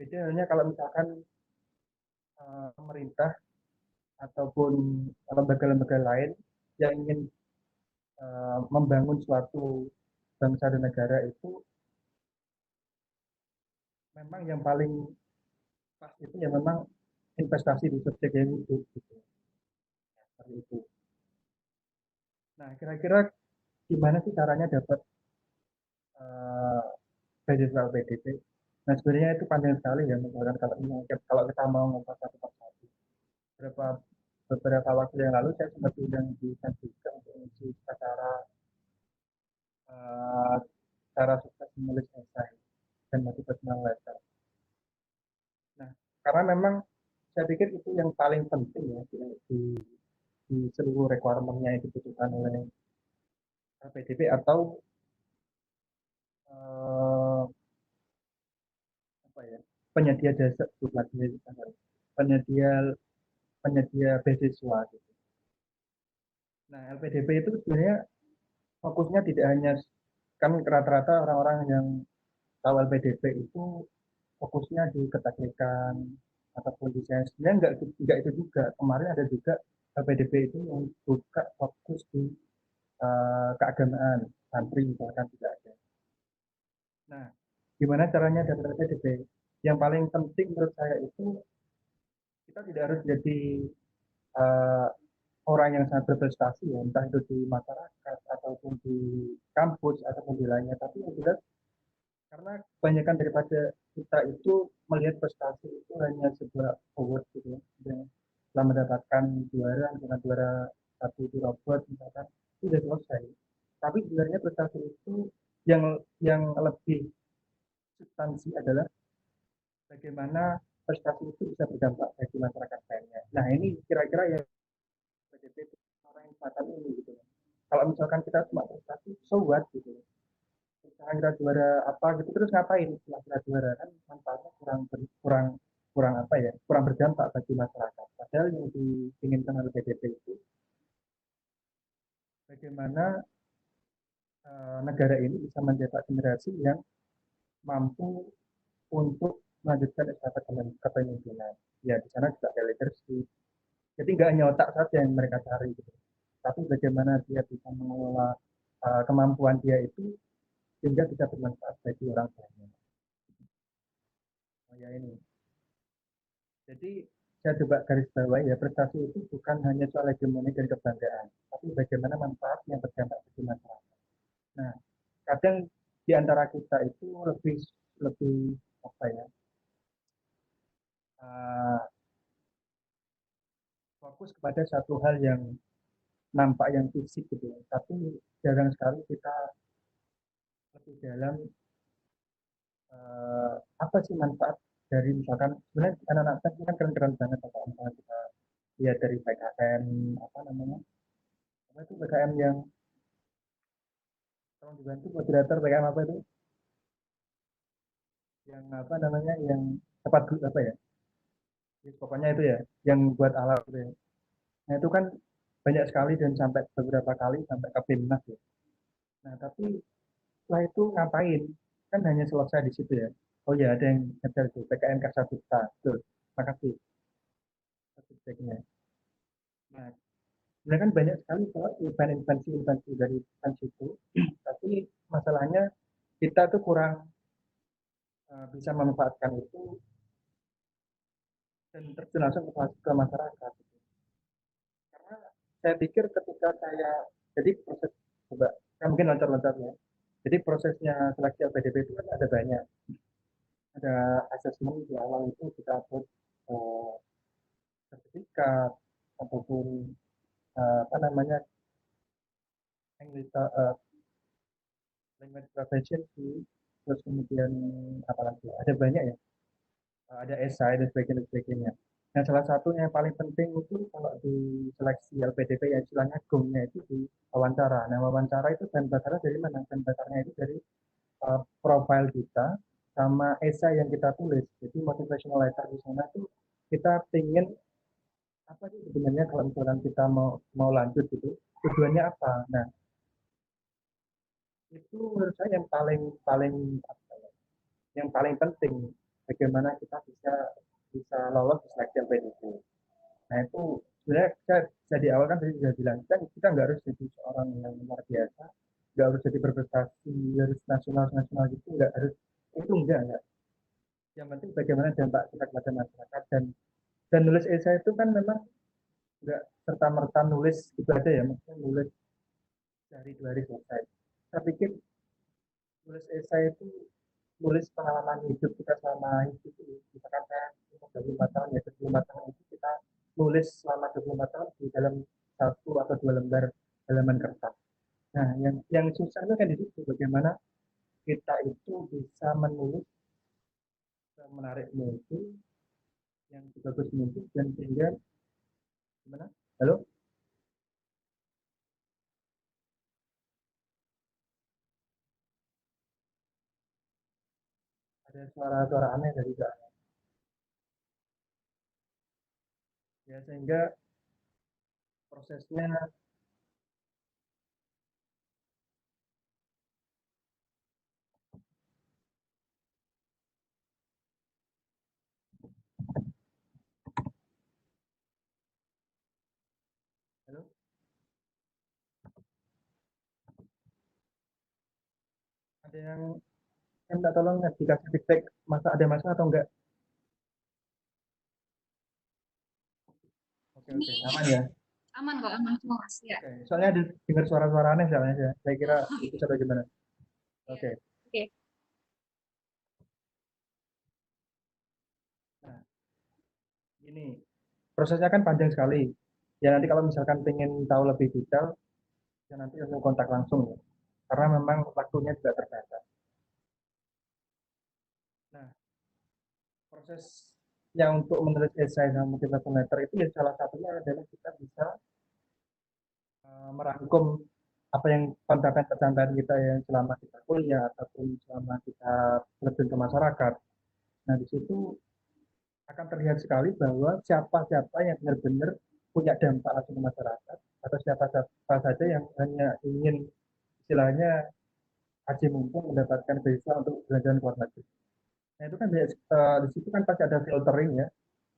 Beda halnya kalau misalkan pemerintah ataupun lembaga-lembaga lain yang ingin membangun suatu bangsa dan negara itu memang yang paling pas itu ya memang investasi di subjek yang itu gitu. Seperti itu. Nah, kira-kira gimana sih caranya dapat beasiswa PDP? Nah, sebenarnya itu panjang sekali ya, misalkan kalau kita mau ngupas satu persatu. Beberapa beberapa waktu yang lalu saya sempat diundang di San juga untuk mengisi uh, cara sukses menulis esai dan motivational letter. Nah, Karena memang saya pikir itu yang paling penting ya di seluruh requirement-nya yang dibutuhkan oleh LPDP atau eh, apa ya, penyedia jasa penyedia penyedia beasiswa gitu. Nah, LPDP itu sebenarnya fokusnya tidak hanya, kan rata-rata orang-orang yang tahu LPDP itu fokusnya di keteknikan ataupun di sains. Sebenarnya enggak itu juga. Kemarin ada juga LPDP itu yang buka fokus di keagamaan, santri misalkan juga ada. Nah, gimana caranya dapat LPDP? Yang paling penting menurut saya itu kita tidak harus jadi uh, orang yang sangat berprestasi ya, entah itu di masyarakat ataupun di kampus ataupun di lainnya. Tapi yang jelas karena kebanyakan daripada kita itu melihat prestasi itu hanya sebuah award gitu ya, yang telah mendapatkan juara, misalkan juara satu di robot misalkan, itu sudah selesai. Tapi sebenarnya prestasi itu yang lebih substansi adalah bagaimana prestasi itu bisa berdampak bagi masyarakat lainnya. Nah ini kira-kira yang PDP orang yang semacam ini gitu. Kalau misalkan kita cuma prestasi, so what gitu. Misalkan kita juara apa gitu, terus ngapain setelah kita juara, kan manfaatnya kurang kurang apa ya, kurang berdampak bagi masyarakat. Padahal yang diinginkan oleh PDP itu bagaimana negara ini bisa mencetak generasi yang mampu untuk melanjutkan estafet kepemimpinan. Ya di sana juga ada leadership. Jadi nggak hanya otak saja yang mereka cari gitu. Tapi bagaimana dia bisa mengelola kemampuan dia itu sehingga bisa bermanfaat bagi orang banyak. Oh ya ini. Jadi saya coba garis bawah ya, prestasi itu bukan hanya soal hegemoni dan kebanggaan, tapi bagaimana manfaat yang berdampak bagi masyarakat. Nah, kadang di antara kita itu lebih lebih apa ya, uh, fokus kepada satu hal yang nampak yang fisik gitu ya. Tapi jarang sekali kita lebih dalam apa sih manfaat dari misalkan sebenarnya anak-anak ini kan keren-keren banget kalau misalnya kita lihat dari PKM apa namanya, apa itu PKM yang tolong dibantu moderator PKM apa itu yang apa namanya yang tepat apa ya, yes, pokoknya itu ya yang buat alat gitu ya. Nah itu kan banyak sekali dan sampai beberapa kali sampai ke Pinmas ya. Nah tapi setelah itu ngapain, kan hanya selesai di situ ya. Oh ya ada yang ngejar itu PKM Kasabita tuh, makasih feedbacknya. Nah sebenarnya kan banyak sekali soal invensi dari invensi itu, tapi masalahnya kita tuh kurang bisa memanfaatkan itu dan terjun langsung ke masyarakat. Karena saya pikir ketika saya, jadi proses, coba, saya mungkin loncat-loncat ya. Jadi prosesnya seleksi LPDP itu kan ada banyak. Ada asesmen di awal itu kita buat eh, sertifikat ataupun apa namanya English, language proficiency, terus kemudian apalagi ada banyak ya, ada esai dan sebagainya. Nah, salah satu yang paling penting itu kalau di seleksi LPDP yang istilahnya gongnya itu di wawancara. Nah, wawancara itu bahan bakarnya dari mana? Bahan bakarnya itu dari profil kita sama esai yang kita tulis. Jadi motivational letter di sana tuh kita ingin apa sih sebenarnya kalau misalkan kita mau mau lanjut gitu, tujuannya apa? Nah, itu menurut saya yang paling paling apa ya, yang paling penting bagaimana kita bisa bisa lolos di seleksi LPDP. Nah itu sebenarnya saya di awal kan tadi sudah bilang kan kita nggak harus jadi seorang yang luar biasa, nggak harus jadi berprestasi, harus nasional nasional gitu, nggak harus itu enggak. Yang penting bagaimana dampak kita kepada masyarakat dan nulis esai itu kan memang nggak serta merta nulis gitu aja ya, maksudnya nulis dari 2 hari selesai. Saya pikir nulis esai itu nulis pengalaman hidup kita selama hidup itu, misalkan saya umur 25 tahun ya, 25 tahun itu kita nulis selama 24 tahun di dalam 1 atau 2 lembar halaman kertas. Nah, yang susah itu kan di situ bagaimana kita itu bisa menulis menarik mungkin yang bagus mungkin, dan sehingga gimana? Halo, ada suara-suara aneh dari Kak. Ya, sehingga prosesnya, halo, ada yang saya minta tolong dikasih feedback, masa ada masalah atau enggak? Oke, Ini oke, aman ya. aman kok, aman semua Mas. Ya. Oke, soalnya ada dengar suara-suara aneh soalnya saya kira Oh, itu atau gimana. iya. Oke, Oke. nah ini prosesnya kan panjang sekali. Ya nanti kalau misalkan pengen tahu lebih detail, ya nanti langsung kontak langsung ya. Karena memang waktunya juga terbatas. Nah, proses yang untuk menulis esai dan motivation letter itu ya salah satunya adalah kita bisa merangkum apa yang pencapaian-pencapaian kita yang selama kita kuliah ataupun selama kita terjun ke masyarakat. Nah, di situ akan terlihat sekali bahwa siapa-siapa yang benar-benar punya dampak langsung ke masyarakat atau siapa-siapa saja yang hanya ingin istilahnya haji mumpung mendapatkan visa untuk jalan-jalan ke luar negeri. Nah itu kan di situ kan pasti ada filtering ya,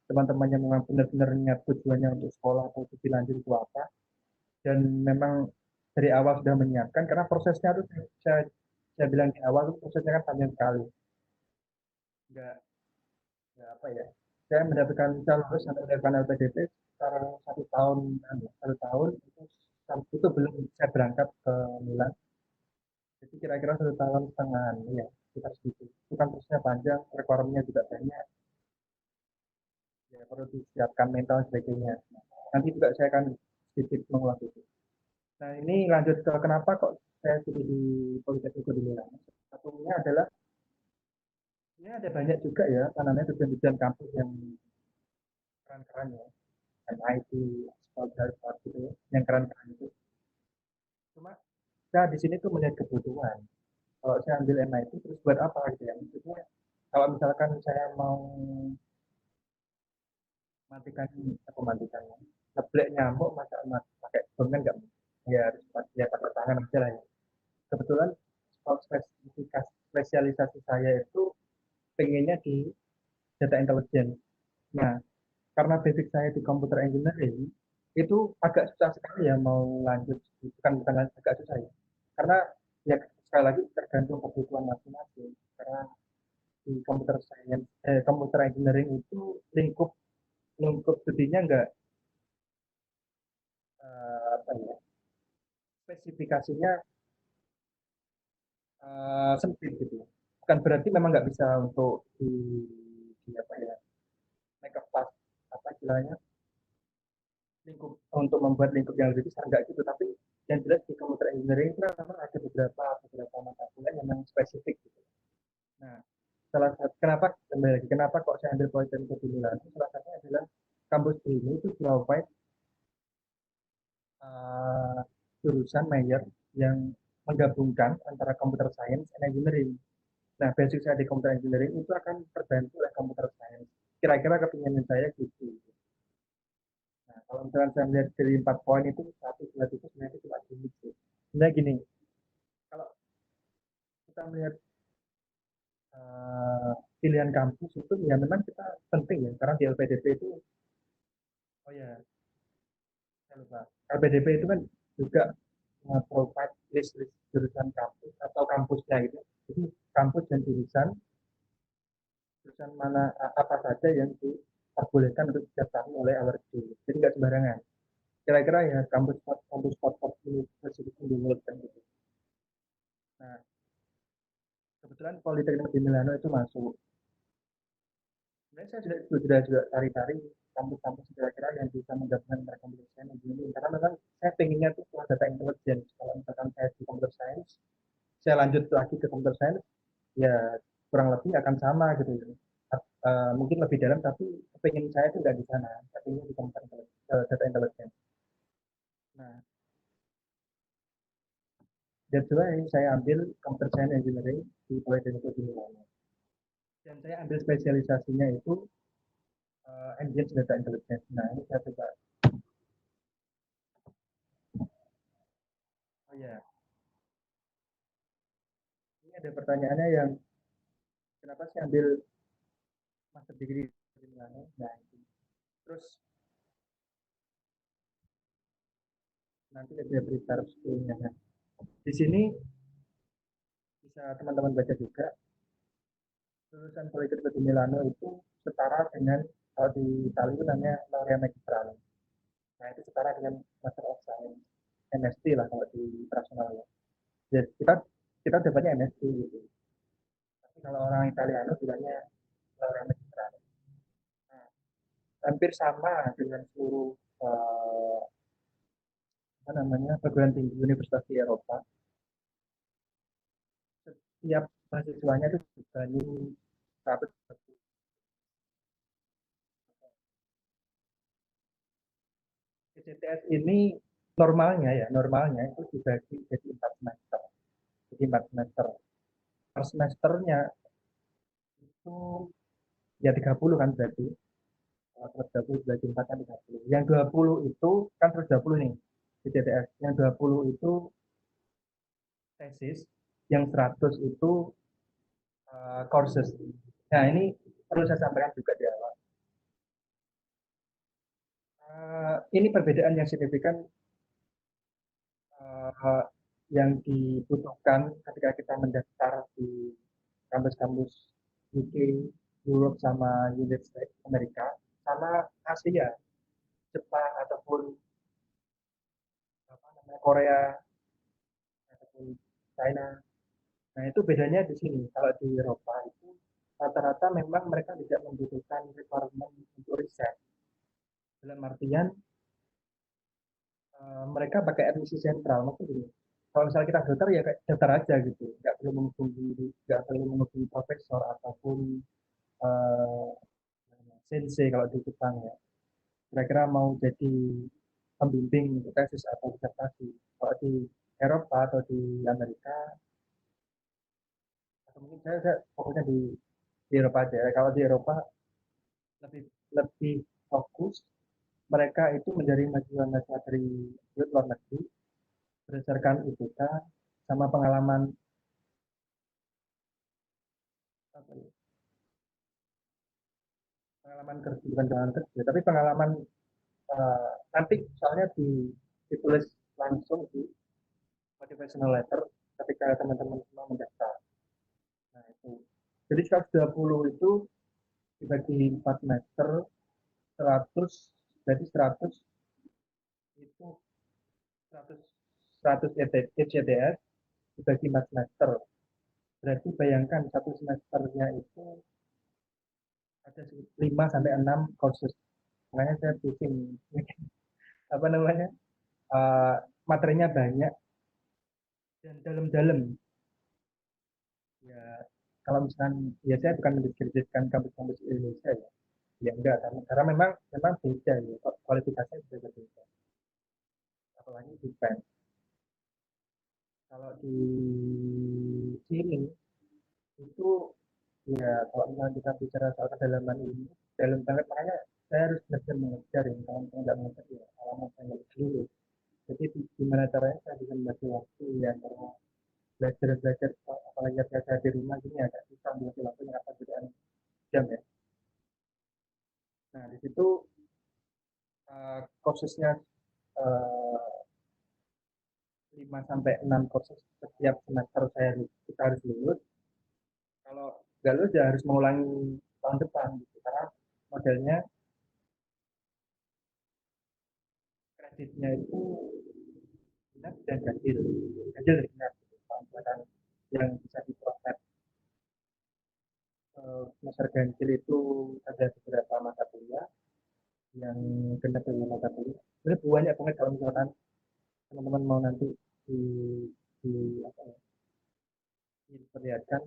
teman-teman yang memang benar-benar niat tujuannya untuk sekolah atau studi lanjut itu apa, dan memang dari awal sudah menyiapkan karena prosesnya itu saya bilang di awal itu prosesnya kan panjang sekali, nggak nggak apa ya, saya mendapatkan misal lulus sampai mendapatkan LPDP sekarang 1 tahun, 1 tahun itu belum saya berangkat ke Milan, jadi kira-kira 1 tahun setengah ya, sekitar segitu. Itu kan prosesnya panjang, requirement-nya juga banyak, ya perlu disiapkan mental dan sebagainya. Nanti juga saya akan sedikit mengulas itu. Nah ini lanjut ke kenapa kok saya pilih di Politeknik di Milan. Satunya adalah ini ada banyak juga ya, apa namanya tujuan-tujuan kampus yang keren-keren ya, MIT, Oxford, Harvard gitu ya, yang keren-keren itu. Cuma saya di sini tuh melihat kebutuhan. Kalau saya ambil MIT terus buat apa gitu ya? Maksudnya kalau misalkan saya mau matikan apa matikan ngeblek nyamuk masa pakai bom kan nggak, ya harus ya pakai tangan aja lah ya. Kebetulan spesialisasi saya itu pengennya di data intelligence. Nah, karena basic saya di computer engineering, itu agak susah sekali ya mau lanjut, bukan agak susah ya. Karena ya sekali lagi tergantung kebutuhan masing-masing. Karena di computer science, computer engineering itu lingkup lingkup studinya enggak apa ya, spesifikasinya sempit gitu. Bukan berarti memang nggak bisa untuk di apa ya, make up pas apa istilahnya lingkup untuk membuat lingkup yang lebih besar enggak gitu, tapi yang jelas di computer engineering itu memang ada beberapa mata kuliah yang memang spesifik gitu. Nah, salah satu kenapa kembali lagi kenapa kok saya ambil Politeknik di Milan, salah satunya adalah kampus ini itu provide uh, jurusan major yang menggabungkan antara computer science and engineering. Nah, basic saya di computer engineering itu akan terbantu oleh computer science. Kira-kira kepinginan saya gitu. Nah, kalau misalnya saya melihat dari 4 poin itu, satu jelas itu sebenarnya cuma gini sih. Sebenarnya gini, kalau kita melihat uh, pilihan kampus itu ya memang kita penting ya, karena di LPDP itu, oh ya, saya lupa. LPDP itu kan juga provide list-list jurusan kampus atau kampusnya gitu. Jadi kampus dan jurusan mana apa saja yang diperbolehkan untuk didaftar oleh LRG. Jadi nggak sembarangan. Kira-kira ya kampus top university in the world kan gitu. Nah, kebetulan Politeknik di Milano itu masuk. Sebenarnya saya sudah cari-cari kampus-kampus kira-kira yang bisa menggabungkan antara computer science dan engineering. Karena memang saya pengennya tuh setelah data intelligence. Kalau misalkan saya di computer science, saya lanjut lagi ke computer science, ya kurang lebih akan sama gitu ya. Mungkin lebih dalam tapi pengen saya itu nggak di sana, tapi ini di data intelligence. Nah, that's why saya ambil computer science engineering di Politeknik di Milano. Dan saya ambil spesialisasinya itu engine data intelligence. Nah, ini saya coba. Oh ya, ini ada pertanyaannya yang kenapa sih ambil master degree di Milano? Nah, itu. Terus nanti ada berita resminya. Nah, di sini bisa teman-teman baca juga lulusan Politeknik di Milano itu setara dengan kalau di Italia itu namanya laurea magistrale. Nah, itu setara dengan Master of Science, MSc lah kalau di internasional ya. Ya, kita dapatnya MSc gitu. Tapi kalau orang Italiano bilangnya laurea magistrale. Nah, hampir sama dengan seluruh apa namanya perguruan tinggi universitas di Eropa. Setiap mahasiswanya itu dibanding 100. PCTS ini normalnya itu dibagi jadi 4 semester. Jadi 4 semester. Per semesternya itu ya 30 kan berarti. Kalau 30 bagi 4 kan 30. Yang 20 itu kan 120 nih PCTS. Yang 20 itu tesis, yang 100 itu courses. Nah, ini perlu saya sampaikan juga di awal. Ini perbedaan yang signifikan uh, yang dibutuhkan ketika kita mendaftar di kampus-kampus UK, Europe sama United States Amerika sama Asia, Jepang ataupun apa namanya Korea ataupun China. Nah, itu bedanya di sini. Kalau di Eropa itu rata-rata memang mereka tidak membutuhkan requirement untuk riset. Dalam artian mereka pakai admisi sentral. Maksudnya gini, kalau misalnya kita daftar ya kayak daftar aja gitu, nggak perlu menghubungi profesor ataupun uh, sensei kalau di Jepang ya. Kira-kira mau jadi pembimbing untuk tesis atau disertasi. Kalau di Eropa atau di Amerika, atau mungkin saya fokusnya di Eropa aja. Kalau di Eropa lebih lebih fokus mereka itu menjadi mahasiswa dari luar negeri berdasarkan IPK sama pengalaman apa ya, pengalaman kerja bukan pengalaman kerja tapi pengalaman nanti soalnya ditulis langsung di motivational letter ketika teman-teman semua mendaftar. Nah, itu. Jadi 120 itu dibagi 4 semester 100 berarti 100 itu 100 100 ECTS dibagi 4 semester. Berarti bayangkan satu semesternya itu ada 5 sampai 6 kursus. Makanya saya pusing apa namanya? uh, materinya banyak dan dalam-dalam. Ya, kalau misalkan ya saya bukan mendiskreditkan kampus-kampus Indonesia ya. Ya enggak karena memang beda ya. Kualifikasinya beda-beda. Apalagi di PEN. Kalau di sini itu ya kalau misalnya kita bicara soal kedalaman ini dalam banget makanya saya harus belajar mengejar ya kalau misalnya nggak mengejar ya alamat saya nggak dulu jadi gimana caranya saya bisa membagi waktu ya karena belajar apalagi saya di rumah gini agak susah membagi waktu yang apa perbedaan jam ya. Nah di situ kursusnya 5 sampai 6 kursus setiap semester kita harus lulus. Kalau nggak lulus ya harus mengulangi tahun depan gitu karena modelnya kreditnya itu minat dan ganjil ganjil dari minat pelajaran yang bisa diproses semester ganjil itu ada beberapa mata kuliah yang kena dengan mata kuliah sebenarnya banyak banget kalau misalkan teman-teman mau nanti di, di apa ya diperlihatkan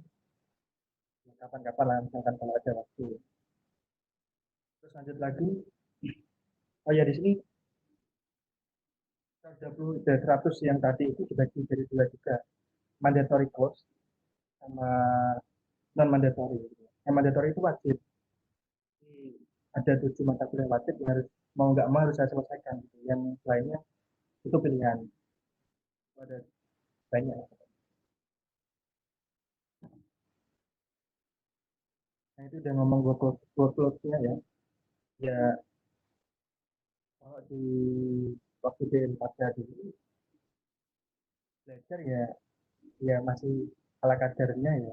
kapan-kapan lah misalkan kalau ada waktu. Terus lanjut lagi, oh ya di sini 120 dan 100 yang tadi itu dibagi jadi dua juga, mandatory course sama non mandatory. Yang mandatory itu wajib. Jadi, ada 7 mata kuliah wajib yang harus mau nggak mau harus saya selesaikan. Gitu. Yang lainnya itu pilihan. Itu ada banyak. Nah itu udah ngomong workload-nya ya. Ya kalau di waktu D4 tadi belajar ya ya masih ala kadarnya ya.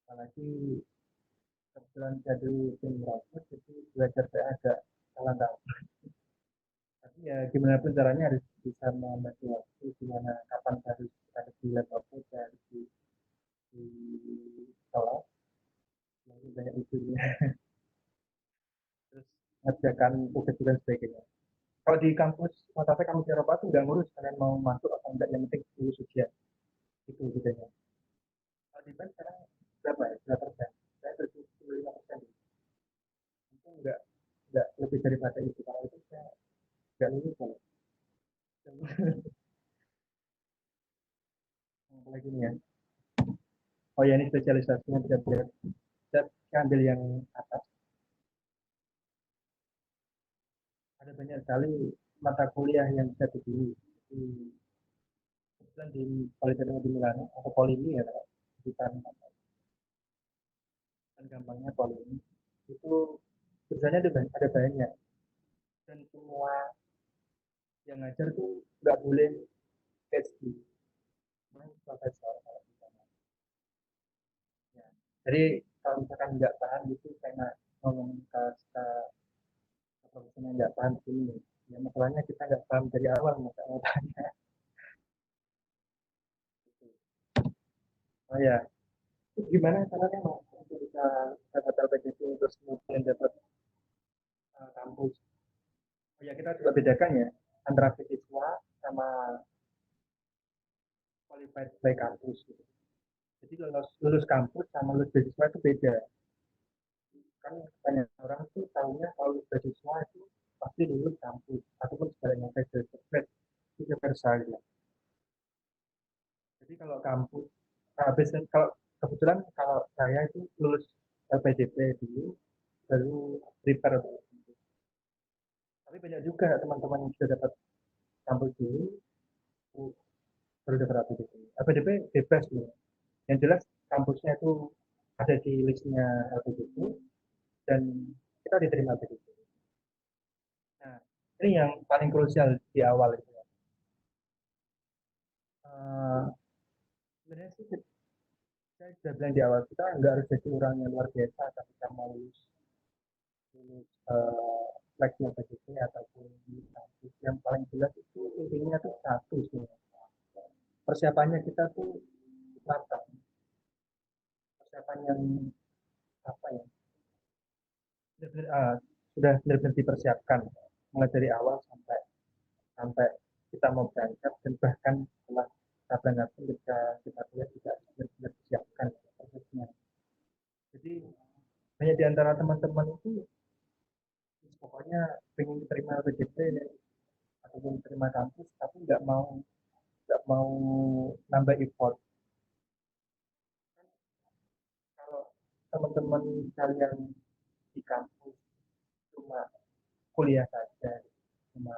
Apalagi kebetulan jadi tim rapor jadi belajar saya agak salah nggak. Tapi ya gimana pun caranya harus bisa membagi waktu gimana kapan harus di laptop harus di kelas yang banyak isunya terus ngerjakan tugas dan sebagainya. Kalau di kampus mata saya kampus Eropa tuh nggak ngurus kalian mau masuk atau enggak, yang penting lulus ujian itu bedanya. Kalau di bank sekarang berapa ya, berapa persen? Saya 75%. Itu nggak lebih daripada itu. Kalau itu saya nggak lulus kalau apalagi ini ya. Oh ya ini spesialisasinya bisa dilihat. Saya ambil yang atas. Ada banyak sekali mata kuliah yang bisa dipilih. Kebetulan di Politecnico di Milano atau Polimi ya, bukan kan gampangnya Polimi itu sebenarnya ada banyak dan semua yang ngajar tuh nggak boleh PhD, profesor kalau di sana. Ya. Jadi kalau misalkan nggak paham gitu karena ngomong ke profesornya nggak paham sini, ya masalahnya kita nggak paham dari awal masalahnya. Oh ya, itu gimana caranya mas untuk bisa dapat LPDP terus kemudian dapat kampus? Oh ya kita juga bedakan ya antara beasiswa sama qualified by kampus. Gitu. Jadi lulus kampus sama lulus beasiswa itu beda. Kan banyak orang tuh tahunya kalau lulus beasiswa itu pasti lulus kampus ataupun sebaliknya graduate universal ya. Jadi kalau kampus, kalau kebetulan kalau saya itu lulus LPDP dulu, baru prepare. Tapi banyak juga teman-teman yang sudah dapat kampus dulu, baru dapat LPDP. LPDP bebas loh. Yang jelas kampusnya itu ada di listnya LPDP dan kita diterima LPDP. Nah, ini yang paling krusial di awal itu. Uh, Sebenarnya sih saya sudah bilang di awal kita nggak harus jadi orang yang luar biasa tapi kita mau lulus seleksi LPDP ataupun di kampus. Yang paling jelas itu intinya tuh satu sih. Persiapannya kita tuh matang. Persiapan yang apa ya? Benar-benar, sudah benar-benar dipersiapkan mulai dari awal sampai sampai kita mau berangkat dan bahkan setelah kapan ketika kita kuliah juga benar-benar disiapkan prosesnya. Jadi banyak di antara teman-teman itu pokoknya pengen terima PJJ ataupun terima kampus tapi nggak mau nambah effort. Kalau teman-teman kalian di kampus cuma kuliah saja, cuma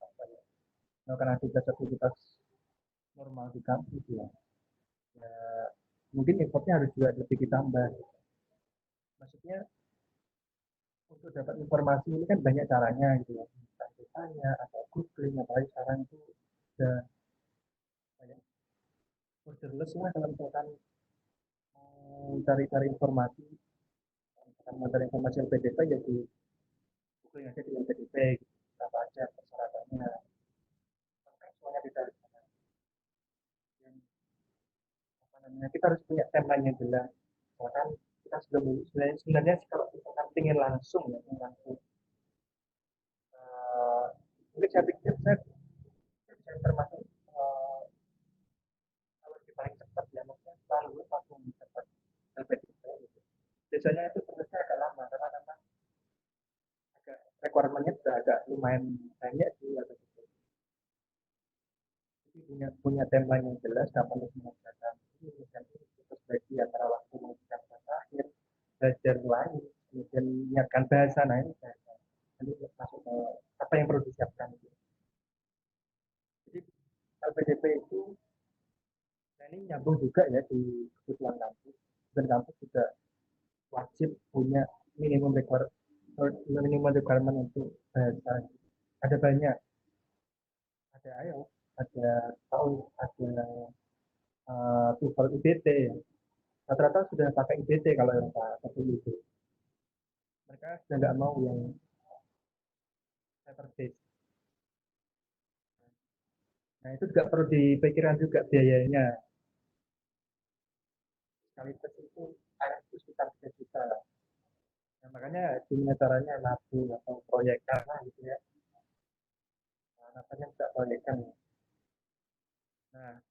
apa ya, melakukan aktivitas normal di kampus ya, ya mungkin effortnya harus juga lebih ditambah. Maksudnya untuk dapat informasi ini kan banyak caranya gitu ya, bisa tanya atau googling, apalagi sekarang itu udah banyak borderless lah kalau misalkan cari-cari informasi, misalkan cari informasi LPDP ya di googling aja di LPDP gitu. Apa aja persyaratannya, kan semuanya bisa di sana. Yang apa namanya, kita harus punya timeline yang jelas. Misalkan kita sudah sebenarnya kalau misalkan ingin langsung ya, ingin langsung uh, mungkin saya pikir saya termasuk kalau di paling cepat ya maksudnya selalu langsung dapat LPDP gitu. Biasanya itu prosesnya agak lama karena memang requirement-nya sudah agak lumayan banyak sih. Jadi punya tema yang jelas kapan harus mengerjakan ini, dan terus bagi antara waktu mengerjakan akhir, belajar lain, kemudian menyiapkan bahasa, nah ini bahasa. Nanti masuk ke apa yang perlu disiapkan. Jadi LPDP itu, nah ini nyambung juga ya di kebutuhan kampus. Dan kampus juga wajib punya minimum requirement untuk bahasa. Ada banyak, ada IELTS, ada TOEIC, ada TOEFL, IBT. Rata-rata sudah pakai IBT kalau yang satu itu. Mereka sudah nggak mau yang paper based. Nah itu juga perlu dipikirkan juga biayanya. Sekali tes itu IELTS itu sekitar 3 juta. Nah, makanya gimana caranya nabung atau proyekkan lah gitu ya. Nah, namanya juga proyekkan. Nah,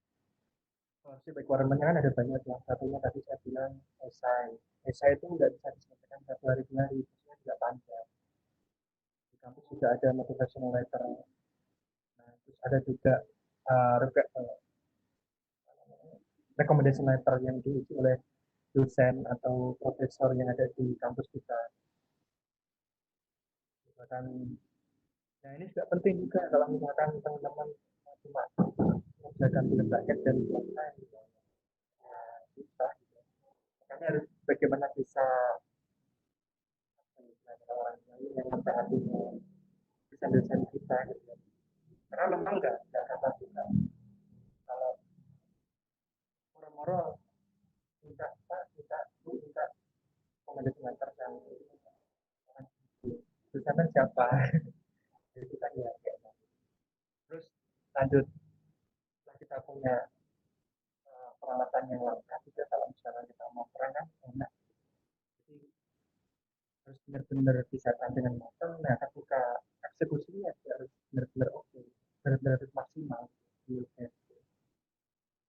scholarship requirement kan ada banyak. Yang satunya tadi saya bilang esai. Esai itu nggak bisa diselesaikan satu hari dua hari, biasanya juga panjang. Di kampus juga ada motivational letter. Nah, terus ada juga uh, recommendation letter yang diisi oleh dosen atau profesor yang ada di kampus kita. Misalkan, nah ini juga penting juga kalau misalkan teman-teman cuma mengerjakan film rakyat dan selesai, gitu. Nah, bisa. Gitu. Makanya harus bagaimana bisa orang lain yang sampai hatinya desain-desain kita. Gitu. Karena memang nggak kata juga. Kalau moro-moro minta Pak, minta Bu, minta rekomendasi letter yang dosen siapa? Jadi kita ya kayak gitu. Terus lanjut, setelah kita punya peralatan yang lengkap juga kalau misalnya kita mau perang kan enak. Jadi harus benar-benar bisa dengan matang. Nah, ketika eksekusinya harus benar-benar oke, benar-benar maksimal.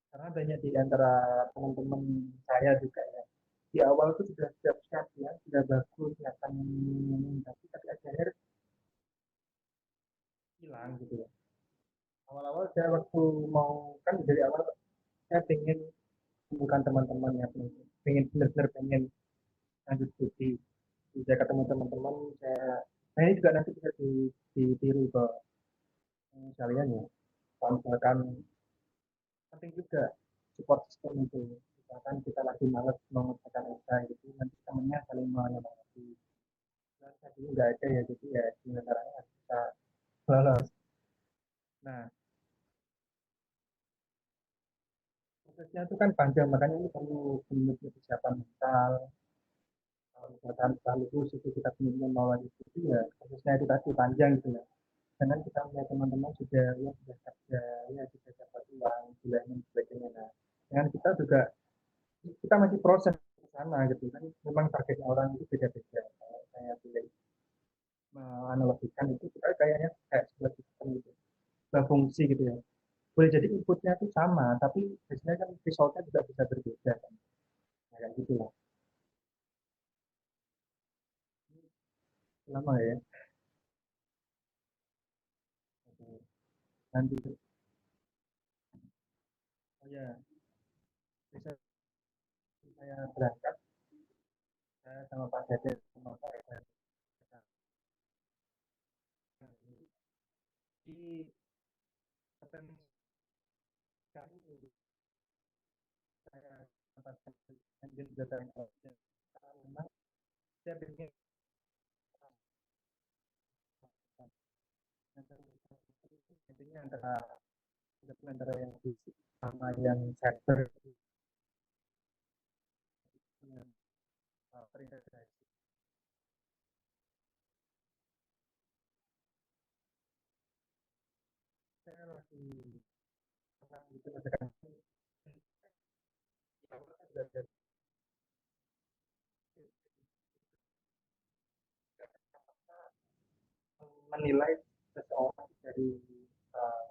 Karena banyak di antara teman-teman saya juga ya, di awal itu sudah siap-siap ya, sudah bagus, kelihatan tapi akhirnya hilang gitu ya. Awal-awal saya waktu mau kan dari awal saya pengen bukan teman-teman ya, pengen benar-benar pengen lanjut studi. Saya ketemu teman-teman, saya ini juga nanti bisa ditiru ke kalian ya. Kalau misalkan penting juga support system itu. Misalkan kita lagi males mengerjakan esai gitu, nanti temennya saling menyemangati. Nah, saya dulu nggak ada ya, jadi ya gimana caranya bisa lolos. Nah, prosesnya itu kan panjang, makanya ini perlu benar-benar persiapan mental. Kalau misalkan setelah lulus itu kita benar-benar mau lanjut itu ya prosesnya itu tadi panjang gitu ya. Jangan kita melihat teman-teman sudah ya sudah kerja, ya sudah dapat uang, bulanan sebagainya. Nah, dengan kita juga kita masih proses ke sana gitu kan. Memang targetnya orang itu beda-beda. Kalau saya boleh menganalogikan itu kita kayaknya kayak sebuah sistem gitu, sebuah fungsi gitu ya. Boleh jadi inputnya itu sama, tapi biasanya kan resultnya juga bisa berbeda kan. Nah, kayak gitu lah. Lama ya. Nanti oh ya, bisa saya berangkat, saya sama Pak Dede sama Pak Eda. Di September kali ini saya mendapatkan engine data intelligence. Memang saya ingin intinya antara yang fisik sama yang cyber yang terintegrasi. Saya lagi pernah gitu mengerjakan menilai seseorang dari uh,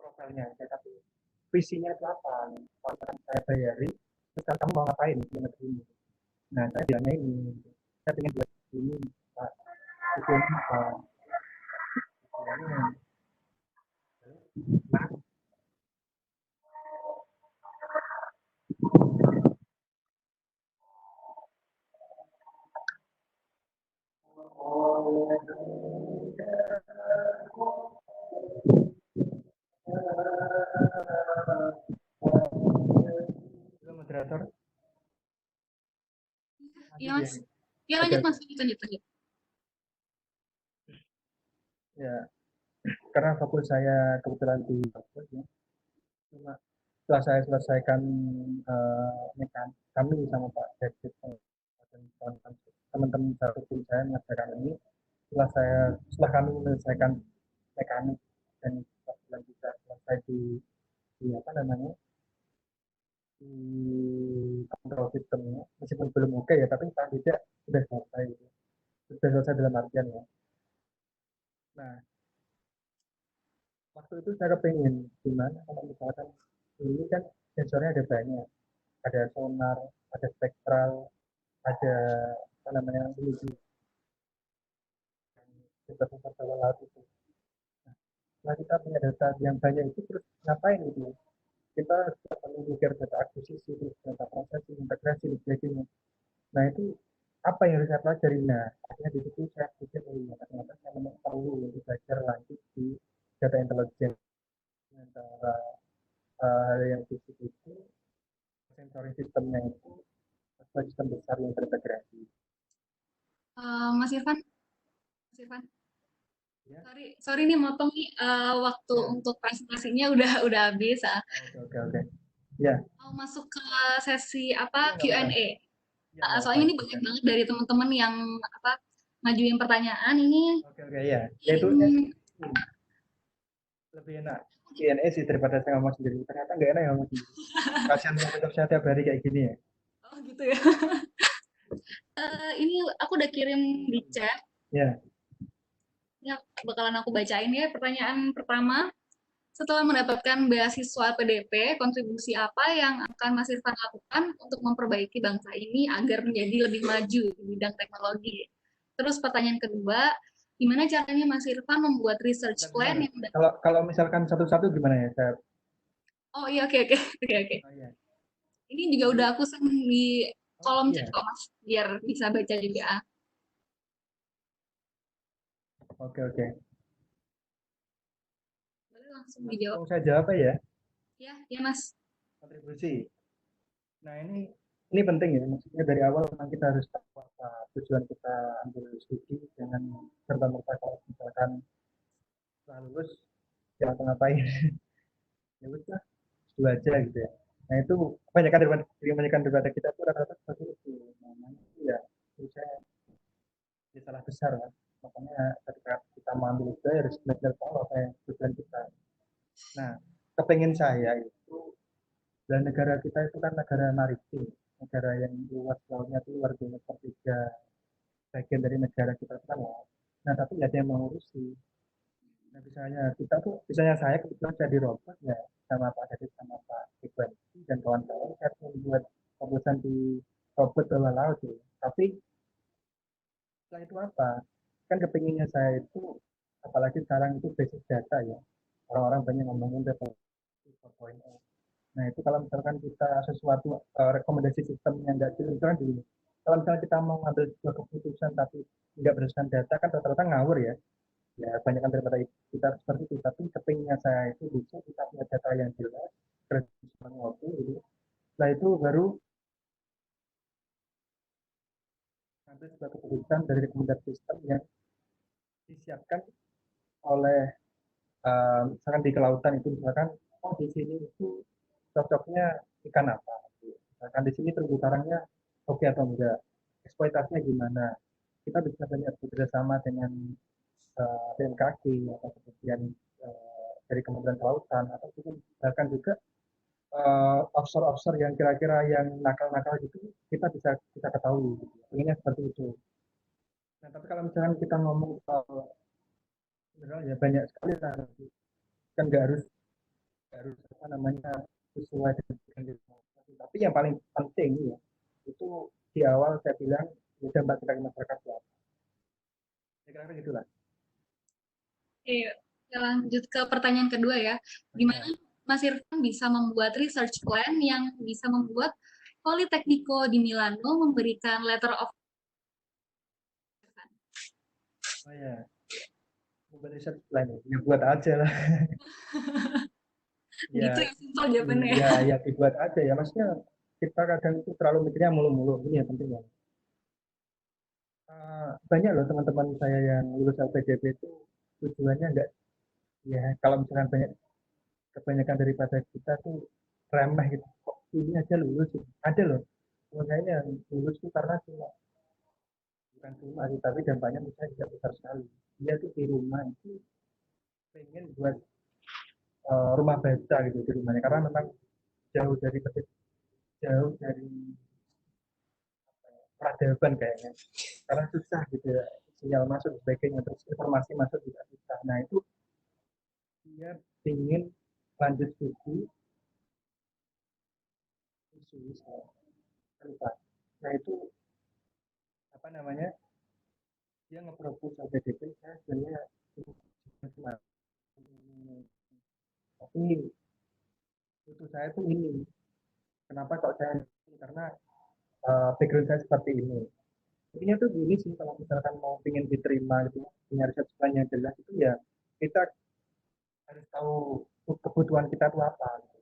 profilnya aja, tapi visinya itu apa? Kalau saya bayari, terus kamu mau ngapain di negeri ini? Nah, saya bilangnya ini, saya ingin buat ini, Pak, tujuannya apa. Tujuannya itu moderator Iya, lanjut ya. Mas. Ya, Oke, lanjut, oke. Mas. Lanjut. Ya, karena fokus saya kebetulan di fokus ya. Cuma setelah saya selesaikan kami sama Pak David dan teman-teman satu tim saya mengerjakan ini, setelah kami menyelesaikan mekanik dan kebetulan bisa selesai di apa namanya di kontrol sistemnya, meskipun belum oke ya, tapi paling tidak sudah selesai, gitu. Sudah selesai dalam artian ya. Nah, waktu itu saya kepingin gimana kalau misalkan ini kan sensornya ada banyak, ada sonar, ada spektral, ada apa namanya ini sensor bawah laut itu. Nah, kita punya data yang banyak itu terus ngapain gitu? Kita perlu mikir data akuisisi, terus data prosesing, integrasi, dan sebagainya. Nah, itu apa yang harus saya pelajari? Nah, akhirnya di situ saya pikir, oh iya, ternyata saya memang perlu untuk belajar lanjut di data intelijen. Antara hal yang fisik itu, sensoring sistemnya itu, atau sistem besar yang terintegrasi. Mas Irfan, Ya, sorry nih motong nih, waktu ya, untuk presentasinya udah habis. oke, oke, oke. Ya, Mau masuk ke sesi apa ya nggak apa-apa. Q&A. Ya nggak apa-apa. Soalnya ini banyak Silakan. banget dari teman-teman yang apa ngajuin pertanyaan ini. Oke, oke, ya. Ya itu ya, Kirim lebih enak Q&A sih daripada saya ngomong sendiri. Ternyata nggak enak ya ngomong sendiri. Kasihan teman-teman saya tiap hari kayak gini ya. oh gitu ya. Ini aku udah kirim di chat. Ya, Ya, bakalan aku bacain ya. Pertanyaan pertama, setelah mendapatkan beasiswa PDP, kontribusi apa yang akan Mas Irfan lakukan untuk memperbaiki bangsa ini agar menjadi lebih maju di bidang teknologi? Terus pertanyaan kedua, gimana caranya Mas Irfan membuat research bentar, plan bentar. yang Kalau misalkan satu-satu gimana ya? Saya, Oh iya, oke. oh, iya. Ini juga udah Jadi, aku send di oh kolom chat iya, kok Mas, biar bisa baca juga. oke, oke. Boleh langsung dijawab. Langsung saya jawab ya, Ya Mas. kontribusi. Nah, ini penting ya, maksudnya dari awal memang kita harus tahu apa tujuan kita ambil studi, jangan serta-merta kalau misalkan setelah lulus ya ngapain, ya udah dua aja gitu ya. Nah itu kebanyakan daripada kita itu rata-rata seperti itu. Namanya itu ya, menurut saya ya salah besar kan. Makanya ketika kita mengambil itu ya harus belajar tahu apa yang tujuan kita. Nah, kepengen saya itu dan negara kita itu kan negara maritim, negara yang luas lautnya itu luar biasa sepertiga bagian dari negara kita itu kan laut. Nah, tapi nggak ada yang mengurusi. Nah, misalnya saya kebetulan saya di robot ya sama Pak Dadit sama Pak Iqbal dan kawan-kawan saya membuat terobosan di robot bawah laut ya. Tapi setelah itu apa? Kan kepinginnya saya itu apalagi sekarang itu basic data ya. Orang-orang banyak ngomongin data 4.0. Nah itu kalau misalkan kita sesuatu rekomendasi sistem yang nggak jelas, misalkan gini, kalau misalnya kita mau ngambil sebuah keputusan tapi nggak berdasarkan data kan rata-rata ngawur ya. Ya banyak kan daripada kita seperti itu. Tapi kepinginnya saya itu bisa kita punya data yang jelas, terus ngopi gitu. Setelah itu baru ngambil sebuah keputusan dari rekomendasi sistem yang disiapkan oleh misalkan di kelautan itu misalkan oh di sini itu cocoknya ikan apa, misalkan di sini terumbu karangnya oke atau enggak, eksploitasinya gimana, kita bisa banyak bekerjasama dengan BMKG atau kemudian dari Kementerian Kelautan atau bahkan juga offshore-offshore yang kira-kira yang nakal-nakal gitu kita bisa kita ketahui gitu. Inginnya seperti itu. Nah tapi kalau misalkan kita ngomong soal sebenarnya ya banyak sekali lah, kan nggak harus apa namanya sesuai dengan informasi. Tapi yang paling penting ya itu di awal saya bilang ya dampak kita ke masyarakat apa. Ya kira-kira gitulah. Oke, kita lanjut ke pertanyaan kedua ya. Gimana Ya. Mas Irfan bisa membuat research plan yang bisa membuat Politecnico di Milano memberikan letter of Oh ya, buat riset plan ya buat aja lah. gitu Ya, ya, simpel jawabannya ya. ya dibuat aja ya. Maksudnya kita kadang itu terlalu mikirnya mulu-mulu. Ini yang penting ya. Banyak loh teman-teman saya yang lulus LPDP itu tujuannya enggak ya kalau misalkan banyak kebanyakan daripada kita tuh remeh gitu. Kok ini aja lulus gitu. Ada loh. Teman saya yang lulus itu karena cuma bukan cuma sih, tapi dampaknya misalnya juga besar sekali. Dia tuh di rumah itu pengen buat rumah baca gitu di rumahnya karena memang jauh dari jauh dari peradaban kayaknya karena susah gitu ya sinyal masuk dan sebagainya terus informasi masuk juga susah. Nah itu dia ingin lanjut studi Swiss lupa. Nah itu apa namanya dia nge-propose LPDP saya sebenarnya tapi itu saya tuh ini kenapa kok saya karena background saya seperti ini. Intinya tuh gini sih kalau misalkan mau ingin diterima gitu punya riset plan yang jelas itu ya kita harus tahu kebutuhan kita itu apa gitu.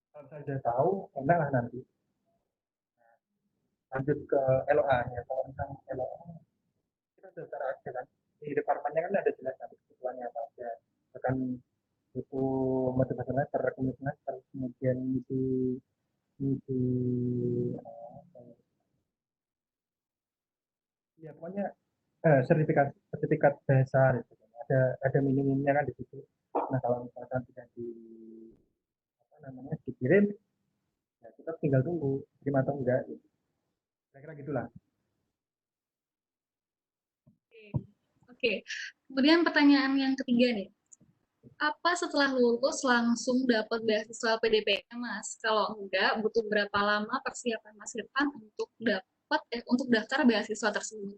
Kalau saya sudah tahu enak lah nanti lanjut ke LOA ya kalau misalnya LOA kita sudah cara aja kan di departemennya kan ada jelas nanti kebutuhannya apa aja bahkan itu motivasi semester rekomendasi semester kemudian di ya pokoknya sertifikat sertifikat dasar gitu. Ada minimumnya kan di situ. Nah kalau misalkan tidak di apa namanya dikirim, ya kita tinggal tunggu terima atau enggak. Gitu. Kira-kira gitulah. Oke, kemudian pertanyaan yang ketiga nih. Apa setelah lulus langsung dapat beasiswa PDP, Mas? Kalau enggak, butuh berapa lama persiapan Mas Irfan untuk untuk daftar beasiswa tersebut?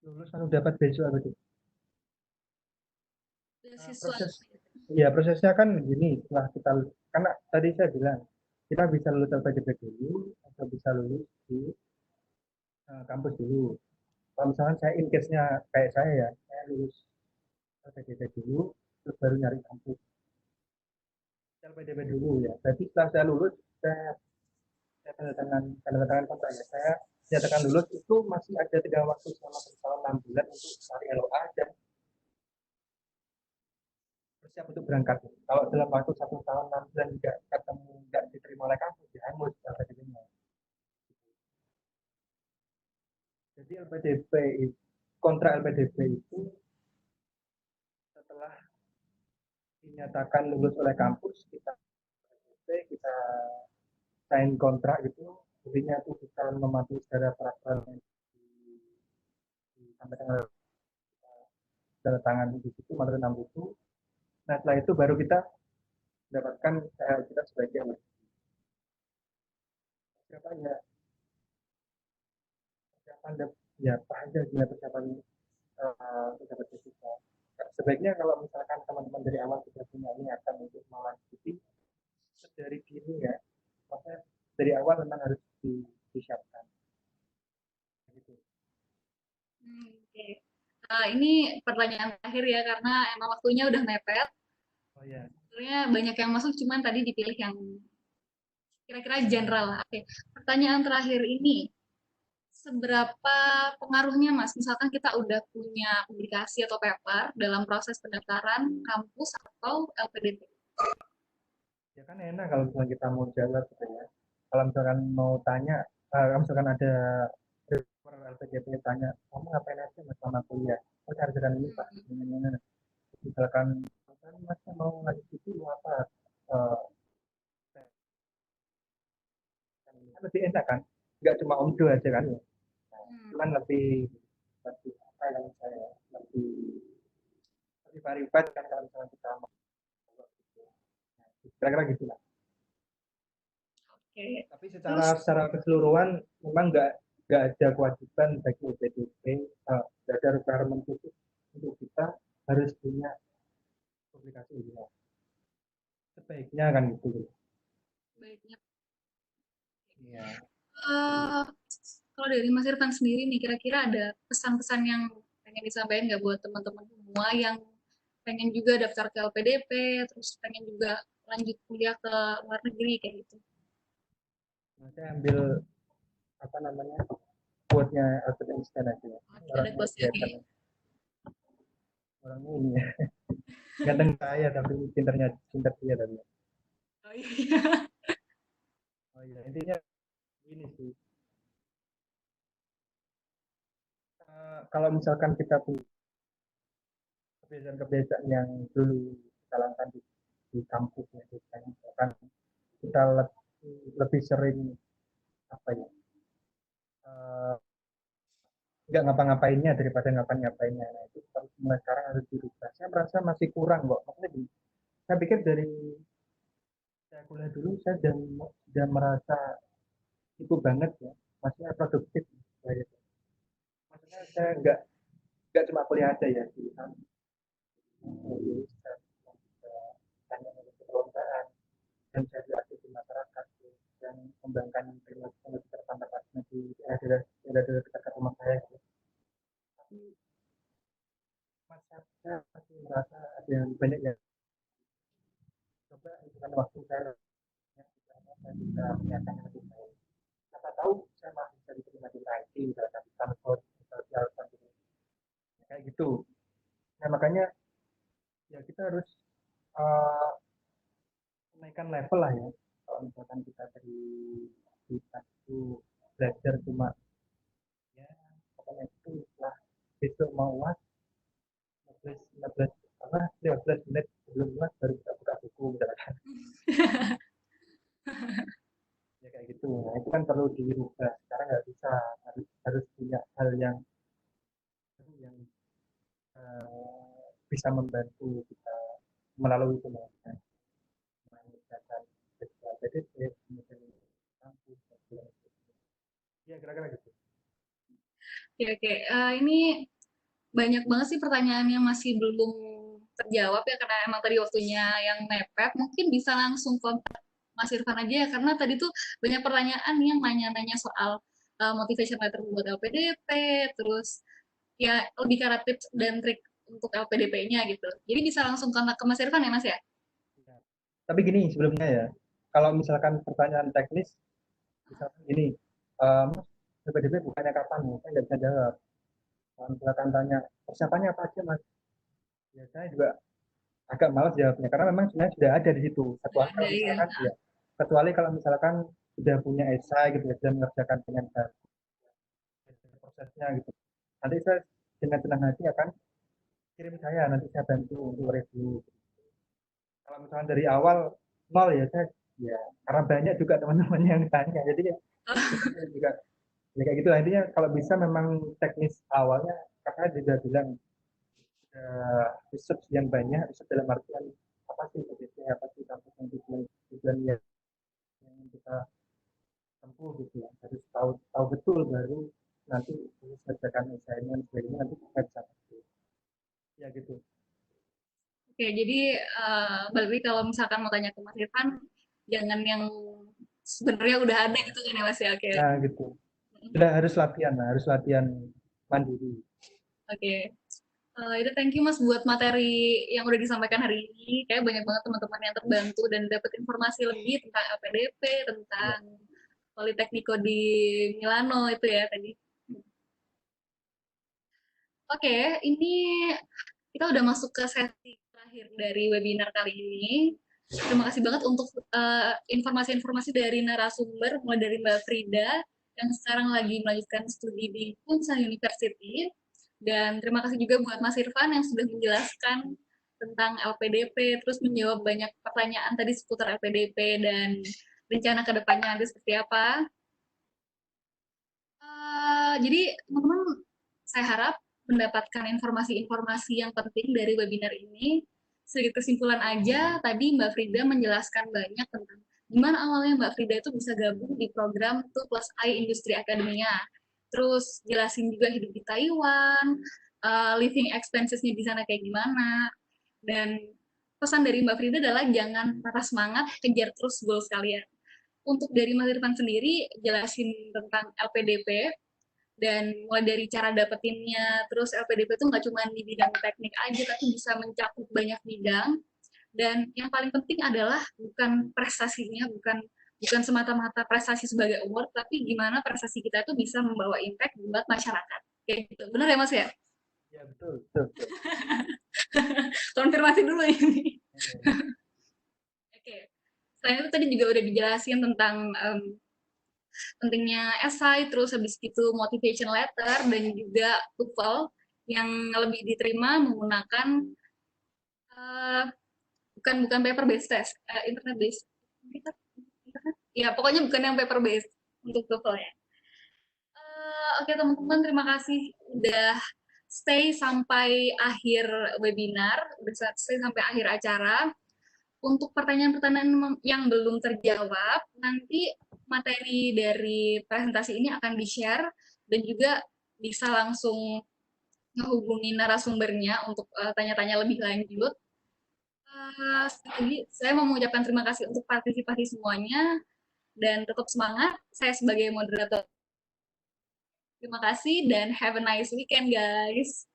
Lulus lalu dapat beasiswa begitu. Beasiswa. Proses ya prosesnya kan gini setelah kita karena tadi saya bilang kita bisa lulus LPDP dulu atau bisa lulus di kampus dulu. Kalau misalkan saya in case-nya kayak saya lulus LPDP dulu terus baru nyari kampus. LPDP dulu ya. Jadi setelah saya lulus, saya tanda tangan kontrak ya. Saya nyatakan lulus itu masih ada tiga waktu selama 1 tahun 6 bulan untuk cari LOA dan bersiap untuk berangkat. Kalau dalam waktu 1 tahun 6 bulan nggak ketemu, nggak diterima oleh kampus, ya hangus LPDP-nya. Jadi LPDP kontrak LPDP itu setelah dinyatakan lulus oleh kampus kita sign kontrak itu intinya itu kita mematuhi secara peraturan yang disampaikan tanda tangan di situ menurut 6 itu. Nah setelah itu baru kita mendapatkan kita sebagai siapa ya persiapan ya panjang juga persiapan untuk dapat beasiswa. Sebaiknya kalau misalkan teman-teman dari awal sudah punya niatan untuk melanjuti dari dini ya, maksudnya dari awal memang harus disiapkan. Gitu. Oke. Ini pertanyaan terakhir ya, karena emang waktunya udah mepet. Oh ya. Sebenarnya banyak yang masuk, cuman tadi dipilih yang kira-kira general lah. Oke. Pertanyaan terakhir ini, seberapa pengaruhnya Mas? Misalkan kita udah punya publikasi atau paper dalam proses pendaftaran kampus atau LPDP. Ya kan enak kalau misalnya kita mau jawab gitu ya. Kalau misalkan mau tanya, kalau misalkan ada LPDP tanya, kamu ngapain aja mas selama kuliah? Oh cari jalan ini pak. Misalkan mas mau lanjut itu mau apa? Uh, lebih enak kan? Nggak cuma omdo aja kan ya. Nah, cuman lebih apa yang saya lebih verified kan kalau misalnya kita mau kira-kira gitu lah. Oke. Tapi Terus, secara keseluruhan memang nggak ada kewajiban bagi LPDP, nggak ada requirement khusus untuk kita harus punya publikasi ilmiah. Sebaiknya kan gitu. Baiknya. Iya. Kalau dari Mas Irfan sendiri nih, kira-kira ada pesan-pesan yang pengen disampaikan nggak buat teman-teman semua yang pengen juga daftar ke LPDP, terus pengen juga lanjut kuliah ke luar negeri kayak gitu? Nah, saya ambil apa namanya quote-nya Albert Einstein aja. Oke, ada Orangnya quotes-nya kelihatan nih. orangnya ini ya. Ganteng saya tapi pinter dia tadi. Oh iya. Oh iya, intinya ini sih. Kalau misalkan kita punya kebiasaan-kebiasaan yang dulu kita lakukan di kampus ya, misalkan kita lebih sering apa ya, eh, nggak ngapa-ngapainnya daripada ngapa-ngapainnya. Nah, itu harus mulai sekarang harus dirubah. Saya merasa masih kurang kok. Maksudnya saya pikir dari saya kuliah dulu saya sudah merasa itu banget ya, maksudnya produktif. Saya, maksudnya saya nggak cuma kuliah aja ya, di tanya perlombaan dan saya juga aktif di masyarakat dan mengembangkan teknologi terpandang di daerah-daerah dekat rumah saya. Tapi saya masih merasa ada yang banyak yang coba itu kan waktu saya saya bisa menyiapkan yang lebih baik. Siapa tahu saya masih bisa diterima di IT, misalkan di Stanford, misalnya kayak gitu. Nah makanya ya kita harus uh, menaikkan level lah ya. Kalau misalkan kita dari kita itu belajar cuma ya pokoknya itu lah besok mau uas 15 apa 15 menit sebelum uas baru kita buka buku misalkan ya kayak gitu. Nah itu kan perlu dirubah. Sekarang nggak bisa, harus punya hal yang bisa membantu kita melalui semuanya. Mengerjakan PDP, kemudian kampus, ya kira-kira gitu. Oke, oke. Ini banyak banget sih pertanyaan yang masih belum terjawab ya karena emang tadi waktunya yang mepet. Mungkin bisa langsung kontak Mas Irfan aja ya karena tadi tuh banyak pertanyaan yang nanya-nanya soal motivation letter buat LPDP, terus ya lebih ke arah tips dan trik untuk LPDP-nya gitu. Jadi bisa langsung kontak ke Mas Irfan ya Mas ya? Ya. Tapi gini sebelumnya ya, kalau misalkan pertanyaan teknis, misalkan gini, Mas, PDP bukannya kapan? Saya nggak bisa jawab. Kalau misalkan tanya persiapannya apa aja, Mas? Ya saya juga agak malas jawabnya karena memang sebenarnya sudah ada di situ. Udah Kecuali ada kalau ya. misalkan ya, kecuali kalau misalkan sudah punya esai gitu ya, sudah mengerjakan dengan prosesnya gitu. Nanti saya dengan senang hati akan kirim saya, nanti saya bantu untuk review. Kalau misalkan dari awal nol ya saya ya karena banyak juga teman-teman yang tanya, jadi ya saya juga ya kayak gitu. Intinya kalau bisa memang teknis awalnya, karena dia sudah bilang research yang banyak, research dalam artian apa sih PDP, apa sih kampus yang tujuan yang kita tempuh gitu ya. Harus tahu tahu betul baru nanti mengerjakan assignment sebagainya nanti kita bisa tahu. Ya gitu. Oke, jadi balik lagi kalau misalkan mau tanya ke Mas Irfan, jangan yang sebenarnya udah ada gitu kan ya Mas ya? Oke. Nah gitu. Sudah harus latihan mandiri. Oke. Itu thank you Mas buat materi yang udah disampaikan hari ini. Kayak banyak banget teman-teman yang terbantu dan dapat informasi lebih tentang LPDP, Ya. tentang Politekniko di Milano itu ya tadi. Oke, ini kita udah masuk ke sesi terakhir dari webinar kali ini. Terima kasih banget untuk informasi-informasi dari narasumber, mulai dari Mbak Frida, yang sekarang lagi melanjutkan studi di Punsa University. Dan terima kasih juga buat Mas Irfan yang sudah menjelaskan tentang LPDP, terus menjawab banyak pertanyaan tadi seputar LPDP dan rencana kedepannya nanti seperti apa. Jadi teman-teman, saya harap mendapatkan informasi-informasi yang penting dari webinar ini. Sedikit kesimpulan aja, tadi Mbak Frida menjelaskan banyak tentang gimana awalnya Mbak Frida itu bisa gabung di program 2+I Industri Akademia. terus jelasin juga hidup di Taiwan, living expenses-nya di sana kayak gimana. Dan pesan dari Mbak Frida adalah jangan patah semangat, kejar terus goals kalian. Untuk dari Mas Irfan sendiri, jelasin tentang LPDP, dan mulai dari cara dapetinnya, terus LPDP itu nggak cuma di bidang teknik aja, tapi bisa mencakup banyak bidang. Dan yang paling penting adalah bukan prestasinya, bukan bukan semata-mata prestasi sebagai award, tapi gimana prestasi kita itu bisa membawa impact buat masyarakat. Kayak gitu. Benar ya Mas ya? Ya betul, betul, betul. Konfirmasi dulu ini. Iya. Oke. Selain itu tadi juga udah dijelasin tentang pentingnya esai, terus habis itu motivation letter, dan juga TOEFL yang lebih diterima menggunakan uh, bukan bukan paper based test, internet based. Internet? Ya pokoknya bukan yang paper based untuk TOEFL ya. Oke teman-teman, terima kasih udah stay sampai akhir webinar, udah stay sampai akhir acara. Untuk pertanyaan-pertanyaan yang belum terjawab, nanti materi dari presentasi ini akan di-share dan juga bisa langsung menghubungi narasumbernya untuk tanya-tanya lebih lanjut. Sekali lagi, saya mau mengucapkan terima kasih untuk partisipasi semuanya dan tetap semangat. Saya sebagai moderator, terima kasih dan have a nice weekend, guys.